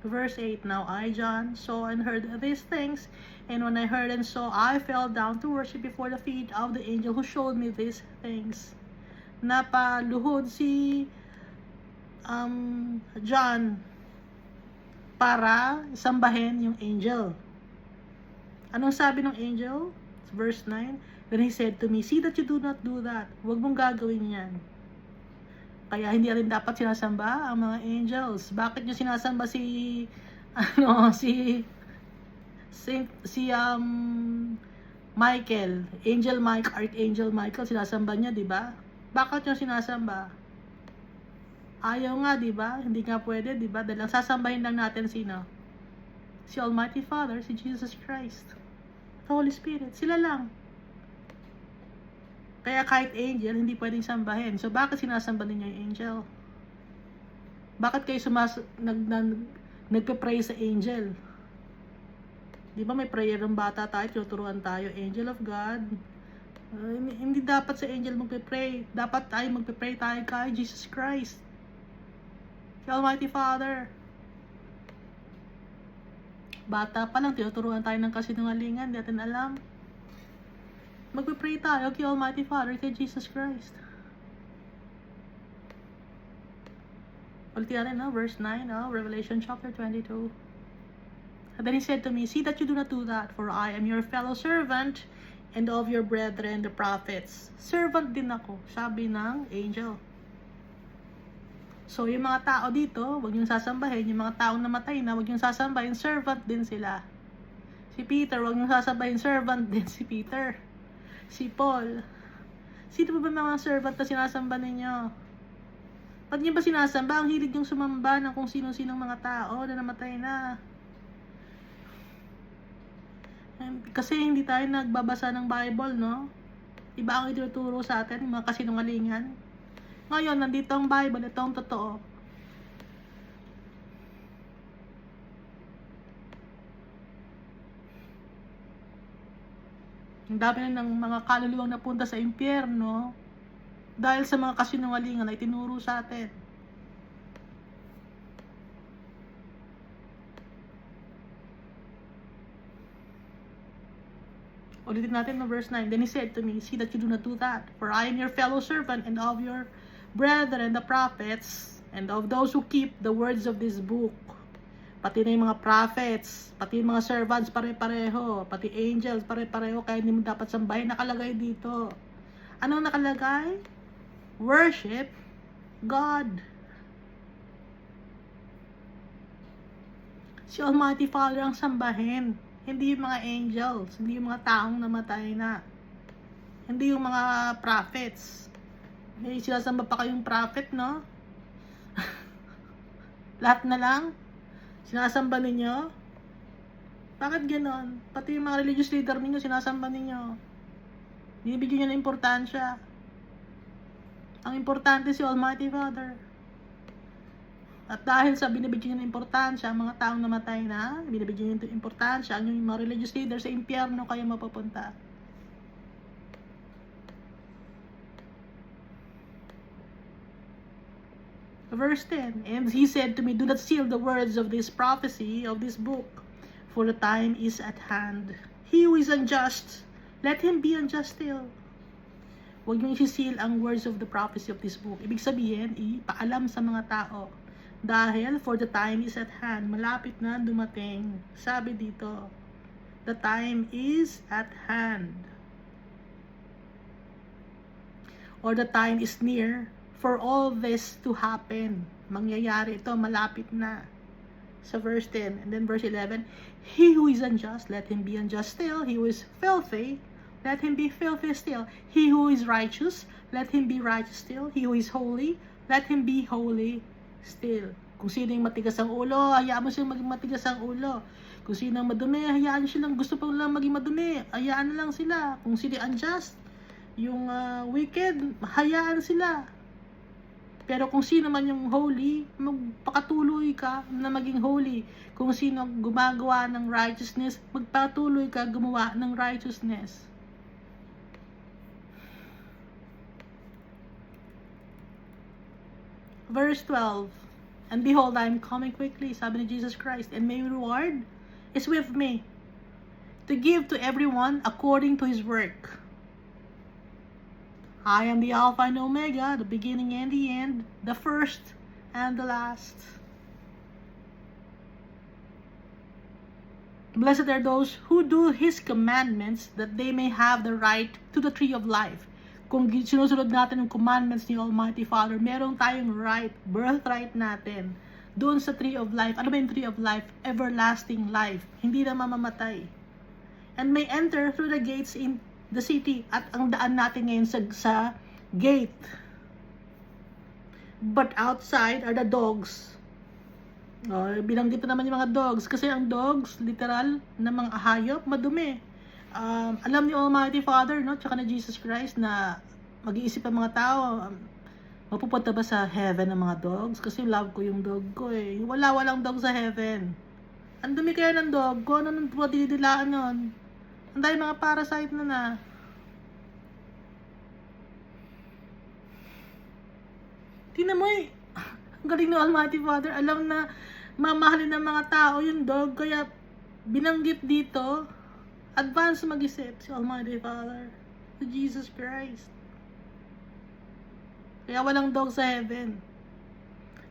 Verse 8, now I, John, saw and heard these things, and when I heard and saw, I fell down to worship before the feet of the angel who showed me these things. Napaluhod si John para sambahin yung angel. Anong sabi ng angel? Verse 9, then he said to me, see that you do not do that. Huwag mong gagawin yan. Kaya hindi rin dapat sinasamba ang mga angels. Bakit nyo sinasamba si Michael, Archangel Michael, sinasamba niya, di ba? Bakit nyo sinasamba? Ayaw nga, di ba? Hindi nga pwede, di ba? Dahil sasambahin lang natin sino? Si Almighty Father, si Jesus Christ, the Holy Spirit, sila lang. Kaya kahit angel, hindi pwedeng sambahin. So, bakit sinasamba ninyo yung angel? Bakit kayo nagpe-pray sa angel? Di ba may prayer ng bata tayo, tuturuan tayo, angel of God. Hindi dapat sa angel magpe-pray. Dapat tayo magpe-pray tayo kay Jesus Christ, kay Almighty Father. Bata pa lang, tinuturuan tayo ng kasinungalingan, di natin alam. Magpe-pray tayo kay Almighty Father, kay Jesus Christ. Ulitin natin, no? Verse 9, no? Revelation chapter 22. And then he said to me, see that you do not do that, for I am your fellow servant and of your brethren, the prophets. Servant din ako, sabi ng angel. So, yung mga tao dito, huwag yung sasambahin. Yung mga taong namatay na, huwag yung sasambahin. Servant din sila. Si Peter, huwag yung sasambahin. Servant din si Peter. Si Paul. Sino ba mga servant na sinasamba ninyo? Ba't niyo ba sinasamba? Ang hilig yung sumamba ng kung sino-sinong mga tao na namatay na. Kasi hindi tayo nagbabasa ng Bible, no? Iba ang ituturo sa atin, mga kasinungalingan. Ngayon, nandito ang Bible, ito ang totoo. Ang dami na ng mga kaluluwang napunta sa impyerno dahil sa mga kasinungalingan na itinuro sa atin. Ulitin natin no verse 9. Then he said to me, see that you do not do that, for I am your fellow servant and of your brethren the prophets, and of those who keep the words of this book. Pati na yung mga prophets, pati yung mga servants, pare-pareho, pati angels, pare-pareho, kaya hindi mo dapat sambahin. Nakalagay dito. Anong nakalagay? Worship God. Si Almighty Father ang sambahin. Hindi yung mga angels, hindi yung mga taong namatay na. Hindi yung mga prophets. May sinasamba pa kayong prophet, no? Lahat na lang sinasamba ninyo? Bakit ganon? Pati yung mga religious leader ninyo, sinasamba ninyo. Binibigyan nyo ng importansya. Ang importante si Almighty Father. At dahil sa binibigyan nyo ng importansya, ang mga taong namatay na, binibigyan nyo ng importansya, ang yung mga religious leader sa impyerno kayo mapupunta. Verse 10, and he said to me, do not seal the words of this prophecy, of this book, for the time is at hand. He who is unjust, let him be unjust still. Huwag nyo isi-seal ang words of the prophecy of this book. Ibig sabihin, ipaalam sa mga tao. Dahil, for the time is at hand, malapit na dumating. Sabi dito, the time is at hand. Or the time is near, for all this to happen. Mangyayari ito, malapit na. Sa verse 10. And then verse 11. He who is unjust, let him be unjust still. He who is filthy, let him be filthy still. He who is righteous, let him be righteous still. He who is holy, let him be holy still. Kung sino yung matigas ang ulo, hayaan mo siyang maging matigas ang ulo. Kung sino ang madumi, hayaan silang gusto pa lang maging madumi. Hayaan na lang sila. Kung sino unjust, yung wicked, hayaan sila. Pero kung sino man yung holy, magpakatuloy ka na maging holy. Kung sino gumagawa ng righteousness, magpatuloy ka gumawa ng righteousness. Verse 12. And behold, I am coming quickly, sabi ni Jesus Christ, and my reward is with me, to give to everyone according to his work. I am the Alpha and Omega, the beginning and the end, the first and the last. Blessed are those who do His commandments, that they may have the right to the tree of life. Kung sinusunod natin yung commandments ni Almighty Father, meron tayong right, birthright natin, doon sa tree of life. Ano ba yung tree of life? Everlasting life. Hindi na mamamatay. And may enter through the gates in the city. At ang daan natin ngayon sa gate. But outside are the dogs. Binanggit na naman yung mga dogs. Kasi ang dogs, literal, na mga hayop, madumi. Alam ni Almighty Father, no? Tsaka na Jesus Christ, na mag-iisip ang mga tao, mapupunta ba sa heaven ang mga dogs? Kasi love ko yung dog ko eh. Walang dog sa heaven. Ang dumi kaya ng dog ko, ano nang dinidilaan nun? Ang dahil mga parasite na. Tingnan mo eh. Ang galing ng Almighty Father. Alam na mamahalin ng mga tao yung dog. Kaya binanggit dito, advance mag-isip si Almighty Father. Si Jesus Christ. Kaya walang dog sa heaven.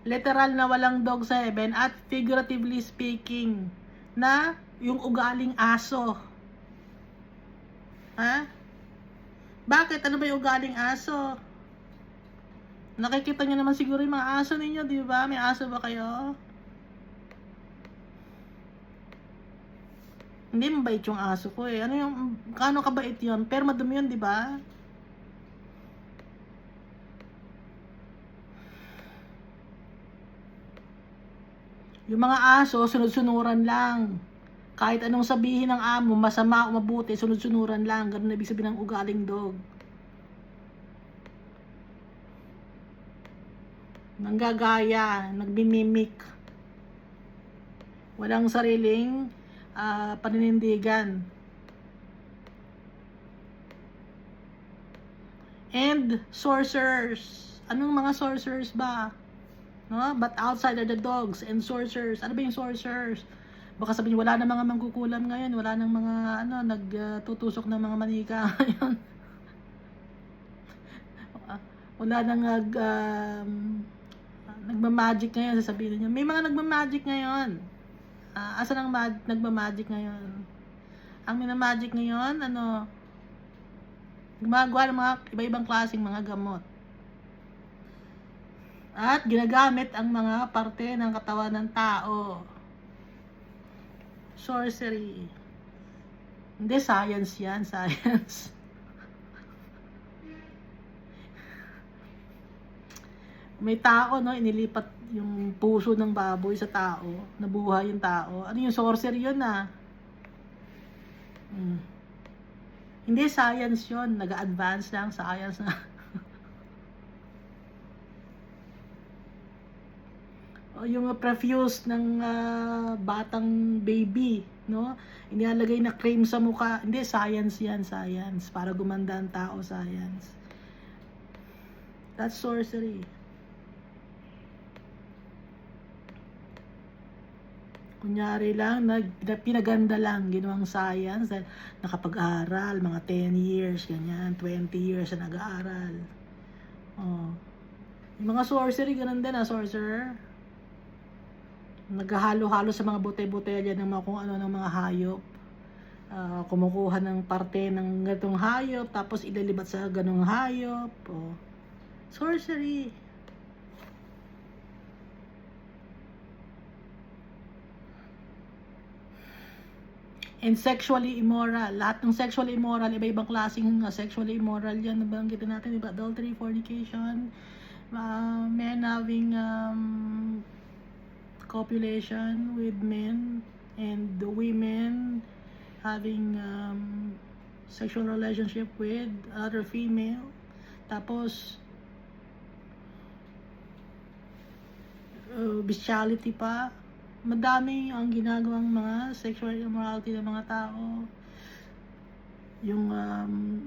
Literal na walang dog sa heaven. At figuratively speaking, na yung ugaling aso. Ha? Bakit? Ano ba yung ugaling aso? Nakikita nyo naman siguro yung mga aso ninyo, di ba? May aso ba kayo? Hindi mabait yung aso ko eh. Ano yung, kano kabait yun? Pero madumi yun, di ba? Yung mga aso, sunod-sunuran lang. Kahit anong sabihin ng amo, masama o mabuti, sunod-sunuran lang. Ganun na ibig sabihin ng ugaling dog. Nanggagaya, nagbimimik. Walang sariling paninindigan. And sorcerers. Anong mga sorcerers ba? No? But outside are the dogs and sorcerers. Ano ba yung sorcerers? Baka sabihin, wala na mga mangkukulam ngayon. Wala nang mga nagtutusok ng mga manika ngayon. Wala nang nagmamagic ngayon, sasabihin niyo. May mga nagmamagic ngayon. Asan ang nagmamagic ngayon? Ang minamagic ngayon, gumagawa ng mga iba-ibang klaseng mga gamot. At ginagamit ang mga parte ng katawan ng tao. Sorcery. Hindi, science yan, science. May tao, no, inilipat yung puso ng baboy sa tao, nabuhay yung tao. Ano yung sorcery yun Hindi science yun, nag-advance lang science na. O yung prefuse ng batang baby, no? Inilalagay na cream sa mukha. Hindi, science yan, science. Para gumanda ang tao, science. That's sorcery. Kunyari lang, pinaganda lang, ginawang science, dahil nakapag-aral, mga 10 years, ganyan, 20 years na nag-aaral. Yung mga sorcery, ganun din sorcerer. Naghahalo-halo sa mga bote-bote ng mga kung ano ng mga hayop. Kumukuha ng parte ng ganitong hayop, tapos ililibat sa ganong hayop. Sorcery. And sexually immoral. Lahat ng sexually immoral, iba-ibang klaseng sexually immoral yan. Nabanggitin natin, diba? Adultery, fornication, men having copulation with men, and the women having sexual relationship with other female. Tapos, bestiality pa. Madami ang ginagawang mga sexual immorality ng mga tao. Yung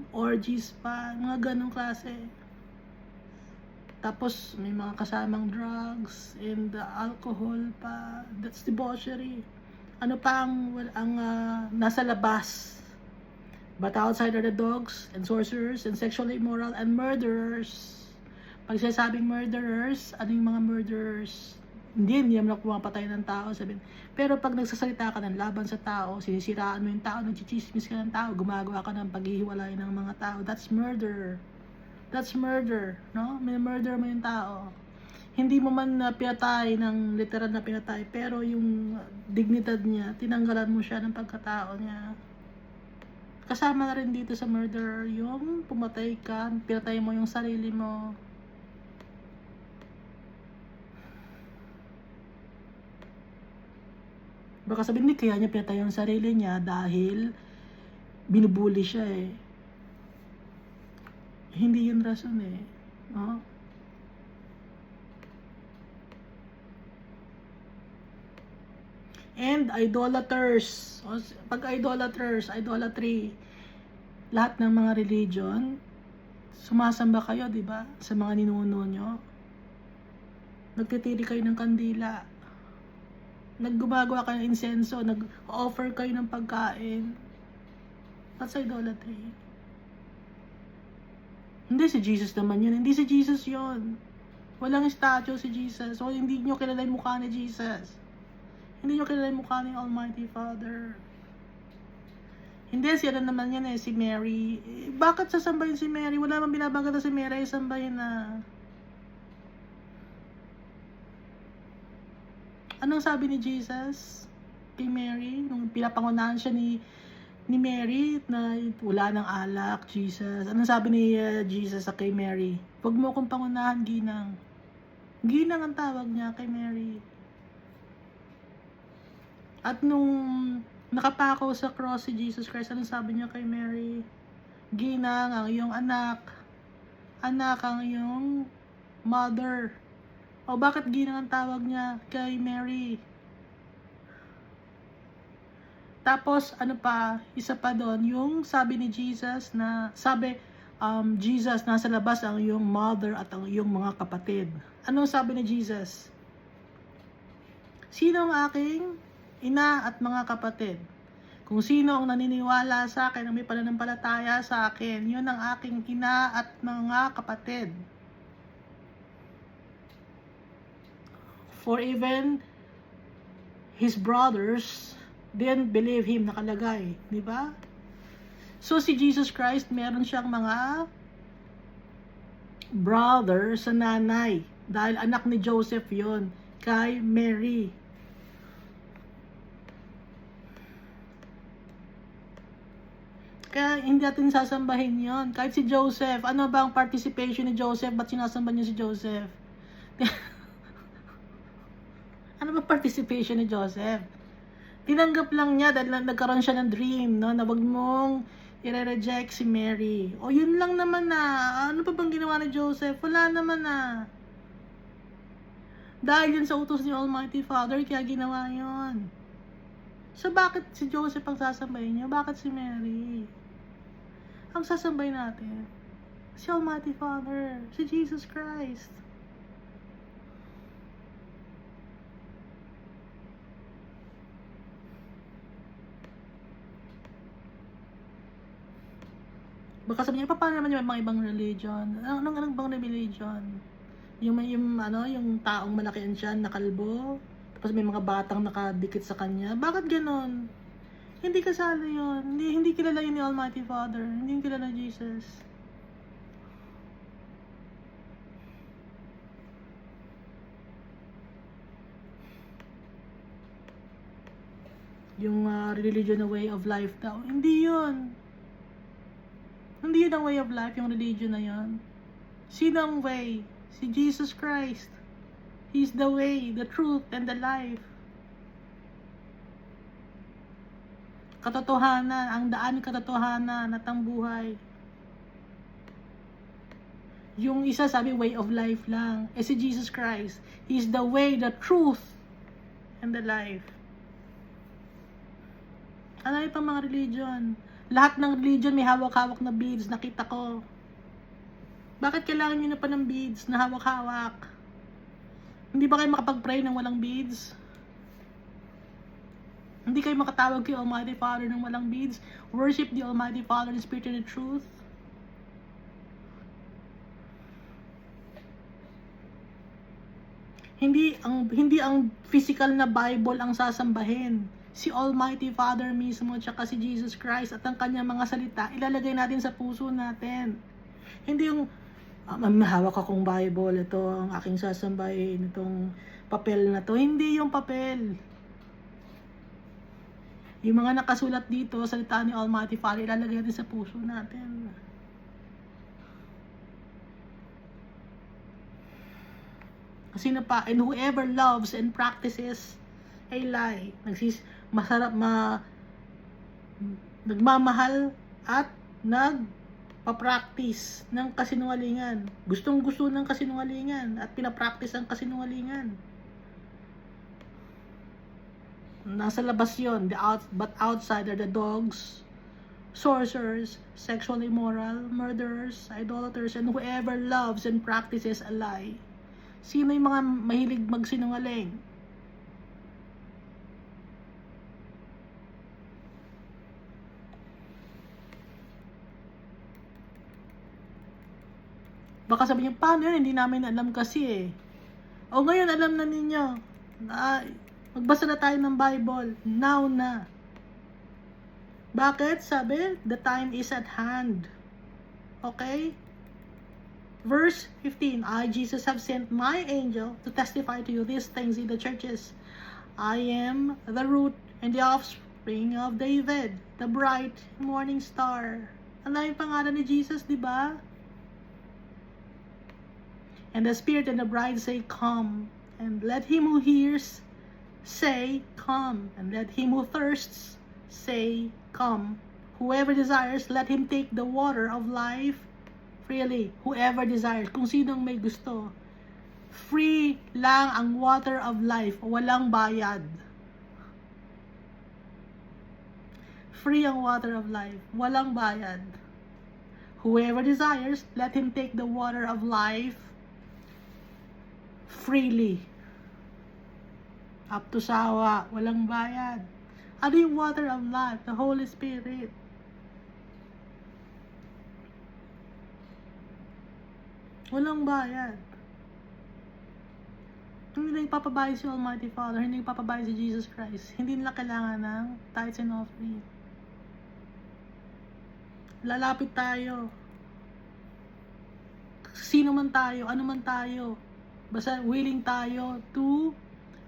orgies pa, mga ganong klase. Tapos may mga kasamang drugs and alcohol pa. That's debauchery. Ano pa ang nasa labas? But outside are the dogs and sorcerers and sexually immoral and murderers. Pag sinasabing murderers, ano yung mga murderers? Hindi naman ako pumapatay ng tao, sabihin. Pero pag nagsasalita ka ng laban sa tao, sinisiraan mo yung tao, nagchichismis ka ng tao, gumagawa ka ng paghihiwalay ng mga tao, that's murder. That's murder, no? May murder mo yung tao. Hindi mo man pinatay ng literal na pinatay, pero yung dignidad niya, tinanggalan mo siya ng pagkatao niya. Kasama na rin dito sa murder, yung pumatay ka, pinatay mo yung sarili mo. Baka sabihin, hindi kaya niya pinatay yung sarili niya dahil binubuli siya eh. Hindi yun rason eh. No? And idolaters. Pag idolaters, idolatry, lahat ng mga religion, sumasamba kayo, di ba? Sa mga ninuno nyo. Nagtitiri kayo ng kandila. Naggumagawa kayo ng insenso. Nag-offer kayo ng pagkain. That's idolatry. Hindi si Jesus naman yun. Hindi si Jesus yun. Walang statue si Jesus. So, hindi nyo kilala yung mukha ni Jesus. Hindi nyo kilala yung mukha ni Almighty Father. Hindi, siya naman yan eh, si Mary. Bakit sasambahin si Mary? Wala mang binabanggit na si Mary ay sambahin na. Anong sabi ni Jesus kay Mary? Nung pinapangunahan siya ni Mary na wala ng alak, Jesus. Anong sabi ni Jesus kay Mary? Huwag mo akong pangunahan, ginang. Ginang ang tawag niya kay Mary. At nung nakapako sa cross si Jesus Christ, anong sabi niya kay Mary? Ginang ang iyong anak. Anak ang iyong mother. O bakit ginang ang tawag niya kay Mary? Tapos, ano pa, isa pa doon, yung sabi ni Jesus na, Jesus, nasa labas ang iyong mother at ang iyong mga kapatid. Ano sabi ni Jesus? Sino ang aking ina at mga kapatid? Kung sino ang naniniwala sa akin, ang may pananampalataya sa akin, yun ang aking ina at mga kapatid. For even his brothers didn't believe him, nakalagay, di ba? So si Jesus Christ, meron siyang mga brother sa nanay, dahil anak ni Joseph yon kay Mary. Kaya hindi natin sasambahin yon. Kahit si Joseph, ano ba ang participation ni Joseph? Ba't sinasamba niyo si Joseph? Ano ba participation ni Joseph? Tinanggap lang niya dahil nagkaroon siya ng dream, no? Na wag mong i-reject si Mary. O yun lang naman na. Ano pa bang ginawa ni Joseph? Wala naman na. Dahil yun sa utos ni Almighty Father, kaya ginawa yun. So bakit si Joseph ang sasambahin niya? Bakit si Mary? Ang sasambahin natin, si Almighty Father, si Jesus Christ. Baka sabi niya, paano naman yung mga ibang religion? Anong bang religion? Yung taong malaki ang tiyan, nakalbo, tapos may mga batang nakadikit sa kanya. Bakit ganon? Hindi kasali yun. Hindi kilala yun ni Almighty Father. Hindi kilala Jesus. Yung religion na way of life daw. Hindi yun. Hindi yun ang way of life, yung religion na yun. Sino ang way? Si Jesus Christ. He's the way, the truth, and the life. Katotohanan, ang daan katotohanan at ang buhay. Yung isa sabi, way of life lang. Eh si Jesus Christ, He's the way, the truth, and the life. Ano yung pang mga religion? Lahat ng religion may hawak-hawak na beads, nakita ko. Bakit kailangan nyo na pa ng beads na hawak-hawak? Hindi ba kayo makapag-pray ng walang beads? Hindi kayo makatawag kay Almighty Father ng walang beads? Worship the Almighty Father in spirit and in truth? Hindi ang physical na Bible ang sasambahin. Si Almighty Father mismo, tsaka si Jesus Christ at ang kanyang mga salita, ilalagay natin sa puso natin. Hindi yung, hawak akong Bible, ito ang aking sasambahin, itong papel na to. Hindi yung papel. Yung mga nakasulat dito, salita ni Almighty Father, ilalagay natin sa puso natin. Sino pa? And whoever loves and practices a lie. Nagmamahal at nagpa-practice ng kasinungalingan. Gustong-gusto ng kasinungalingan at pinapractice ang kasinungalingan. Nasa labas yun. But outside are the dogs, sorcerers, sexually immoral, murderers, idolaters, and whoever loves and practices a lie. Sino yung mga mahilig magsinungaling? Baka sabihin niyo, paano yun? Hindi namin alam kasi eh. O ngayon, alam na ninyo. Magbasa na tayo ng Bible. Now na. Bakit? Sabi, the time is at hand. Okay? Verse 15, I, Jesus, have sent my angel to testify to you these things in the churches. I am the root and the offspring of David, the bright morning star. Ano yung pangalan ni Jesus, di ba? And the Spirit and the bride say, come. And let him who hears say, come. And let him who thirsts say, come. Whoever desires, let him take the water of life freely. Whoever desires. Kung sinong may gusto. Free lang ang water of life. Walang bayad. Free ang water of life. Walang bayad. Whoever desires, let him take the water of life freely. Up to sawa. Walang bayad. Ano yung water of life? The Holy Spirit. Walang bayad. Hindi na ipapabayad si Almighty Father, hindi ipapabayad si Jesus Christ. Hindi nila kailangan ng tithes and offering. Lalapit tayo. Sino man tayo, ano man tayo. Basta willing tayo to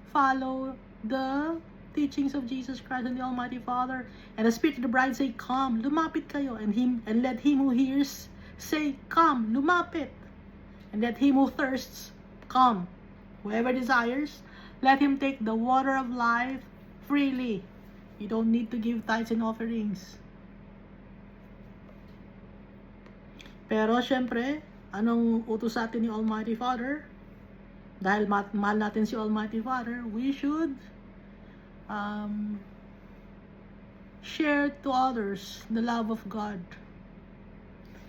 follow the teachings of Jesus Christ and the Almighty Father. And the Spirit of the bride say, come, lumapit kayo. And let him who hears say, come, lumapit. And let him who thirsts come. Whoever desires, let him take the water of life freely. You don't need to give tithes and offerings. Pero syempre, anong utos sa atin ni Almighty Father? Dahil mahal natin si Almighty Father, we should share to others the love of God.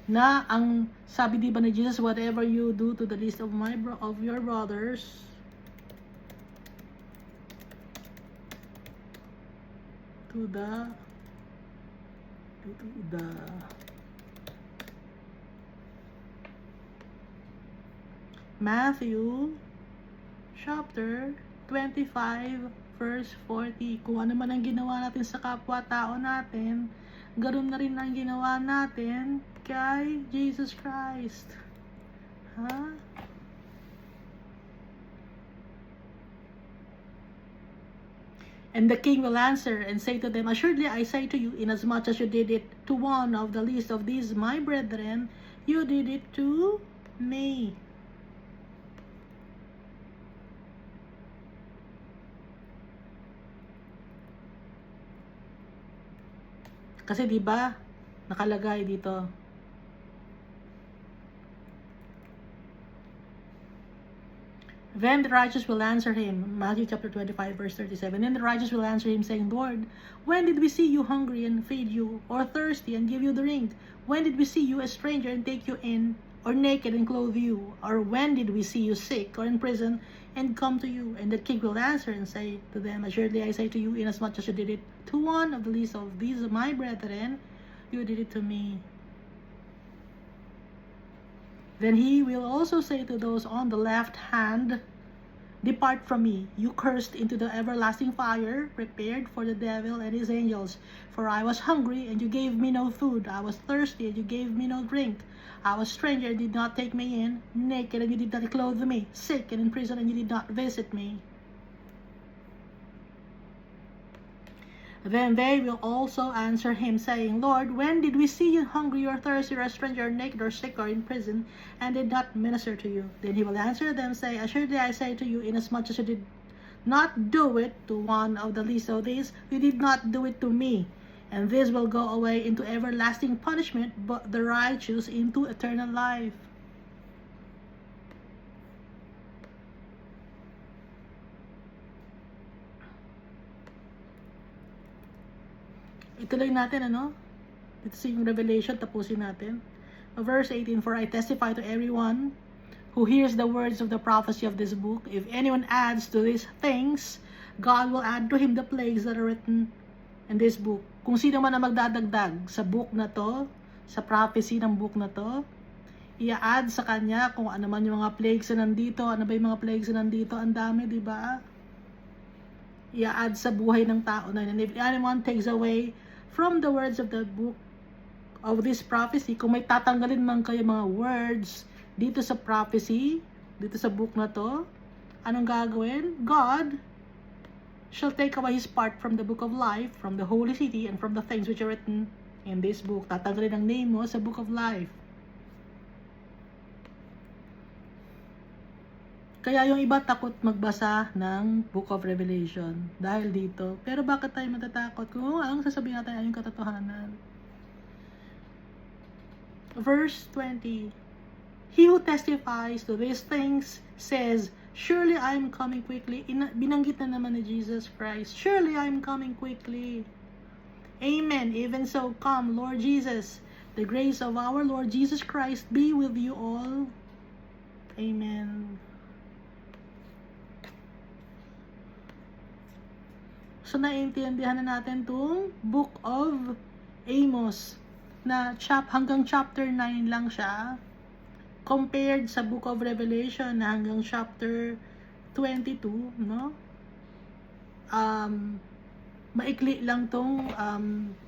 Na ang sabi di ba ni Jesus, whatever you do to the least of your brothers, to the Matthew chapter 25 verse 40. Kung ano man ang ginawa natin sa kapwa-tao natin, ganoon na rin ang ginawa natin kay Jesus Christ. Ha? And the king will answer and say to them, assuredly I say to you, inasmuch as you did it to one of the least of these my brethren, you did it to me. Kasi di ba nakalagay dito, then the righteous will answer him, Matthew chapter 25 verse 37, then the righteous will answer him saying, Lord, when did we see you hungry and feed you, or thirsty and give you drink? When did we see you a stranger and take you in, or naked and clothe you? Or when did we see you sick or in prison and come to you? And the king will answer and say to them, assuredly I say to you, inasmuch as you did it to one of the least of these my brethren, you did it to me. Then he will also say to those on the left hand, depart from me, you cursed, into the everlasting fire, prepared for the devil and his angels. For I was hungry, and you gave me no food. I was thirsty, and you gave me no drink. I was stranger, and you did not take me in. Naked, and you did not clothe me. Sick and in prison, and you did not visit me. Then they will also answer him, saying, Lord, when did we see you hungry or thirsty or a stranger or naked or sick or in prison, and did not minister to you? Then he will answer them, say, assuredly I say to you, inasmuch as you did not do it to one of the least of these, you did not do it to me. And this will go away into everlasting punishment, but the righteous into eternal life. Ituloy natin, ano? Ito yung Revelation, tapusin natin. Verse 18, for I testify to everyone who hears the words of the prophecy of this book. If anyone adds to these things, God will add to him the plagues that are written in this book. Kung sino man ang magdadagdag sa book na to, sa prophecy ng book na to, i-add sa kanya kung ano man yung mga plagues na nandito, ano ba yung mga plagues na nandito, ang dami, di ba? I-add sa buhay ng tao na yun. And if anyone takes away from the words of the book of this prophecy, kung may tatanggalin man kayo mga words dito sa prophecy, dito sa book na to, anong gagawin? God shall take away his part from the book of life, from the holy city, and from the things which are written in this book. Tatanggalin ang name mo sa book of life. Kaya yung iba takot magbasa ng Book of Revelation dahil dito. Pero bakit tayo matatakot? Kung ang sasabihin natin ay yung katotohanan. Verse 20, he who testifies to these things says, surely I am coming quickly. Binanggit na naman ni Jesus Christ, surely I am coming quickly. Amen. Even so, come, Lord Jesus. The grace of our Lord Jesus Christ be with you all. Amen. So, naiintindihan na natin itong Book of Amos na hanggang chapter 9 lang siya compared sa Book of Revelation na hanggang chapter 22, no? Maikli lang tong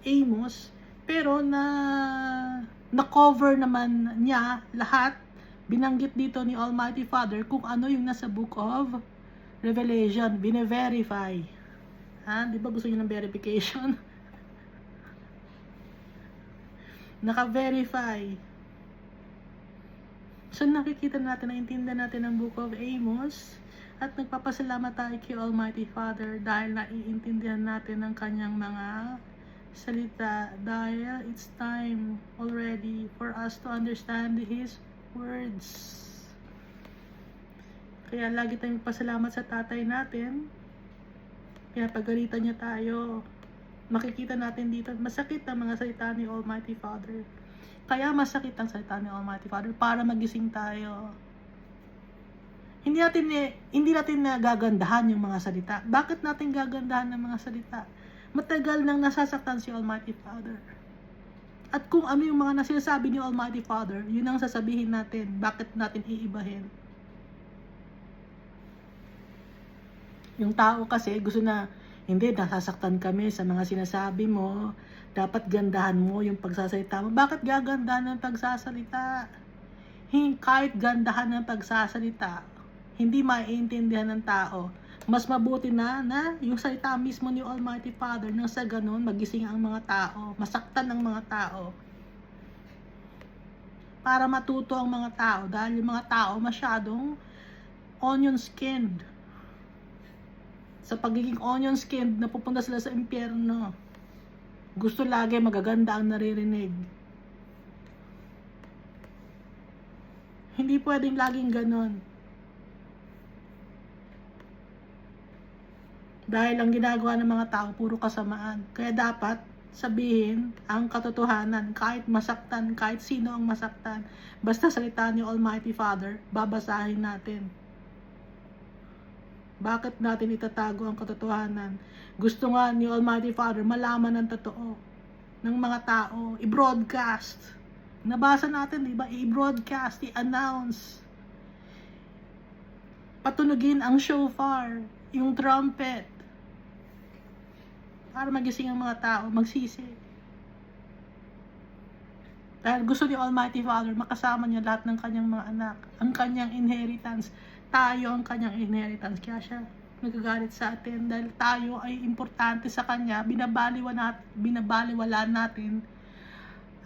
Amos, pero na-cover naman niya lahat. Binanggit dito ni Almighty Father kung ano yung nasa Book of Revelation, bine-verify. Di ba gusto niyo ng verification? Naka-verify. So nakikita natin, naintindihan natin ang Book of Amos at nagpapasalamat tayo kay Almighty Father dahil naiintindihan natin ang kanyang mga salita, dahil it's time already for us to understand His words. Kaya lagi tayong pasalamat sa tatay natin. Kaya pagalitan niya tayo, makikita natin dito, masakit ang mga salita ni Almighty Father. Kaya masakit ang salita ni Almighty Father para magising tayo. Hindi natin nagagandahan yung mga salita. Bakit natin gagandahan ng mga salita? Matagal nang nasasaktan si Almighty Father. At kung ano yung mga sinasabi ni Almighty Father, yun ang sasabihin natin. Bakit natin iibahin? Yung tao kasi gusto na, hindi, nasasaktan kami sa mga sinasabi mo. Dapat gandahan mo yung pagsasalita mo. Bakit gagandahan ng pagsasalita? Kahit gandahan ng pagsasalita, hindi maiintindihan ng tao. Mas mabuti na yung salita mismo ni Almighty Father nang sa ganun magising ang mga tao, masaktan ang mga tao. Para matuto ang mga tao dahil yung mga tao masyadong onion skinned. Sa pagiging onion skinned, napupunta sila sa impyerno. Gusto lagi magaganda ang naririnig. Hindi pwedeng laging ganon. Dahil ang ginagawa ng mga tao, puro kasamaan. Kaya dapat, sabihin ang katotohanan, kahit masaktan, kahit sino ang masaktan. Basta salita ni Almighty Father, babasahin natin. Bakit natin itatago ang katotohanan? Gusto nga ni Almighty Father malaman ang totoo ng mga tao, i-broadcast. Nabasa natin, di ba? I-broadcast, i-announce. Patunugin ang shofar, yung trumpet, para magising ang mga tao, magsisi. Dahil gusto ni Almighty Father, makasama niya lahat ng kanyang mga anak, ang kanyang inheritance. Tayo ang kanyang inheritance. Kaya siya nagagalit sa atin dahil tayo ay importante sa kanya. Binabaliwala natin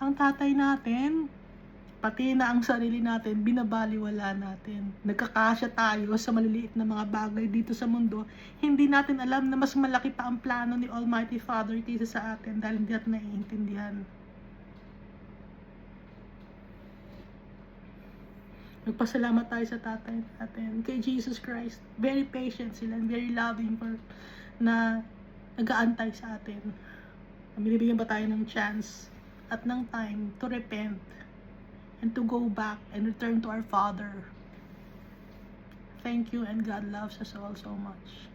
ang tatay natin, pati na ang sarili natin, binabaliwala natin. Nagkakasya tayo sa maliliit na mga bagay dito sa mundo. Hindi natin alam na mas malaki pa ang plano ni Almighty Father kaysa sa atin dahil hindi natin naiintindihan. Nagpasalamat tayo sa tatay natin, kay Jesus Christ. Very patient sila and very loving na nag-aantay sa atin. Binibigyan pa tayo ng chance at ng time to repent and to go back and return to our Father. Thank you, and God loves us all so much.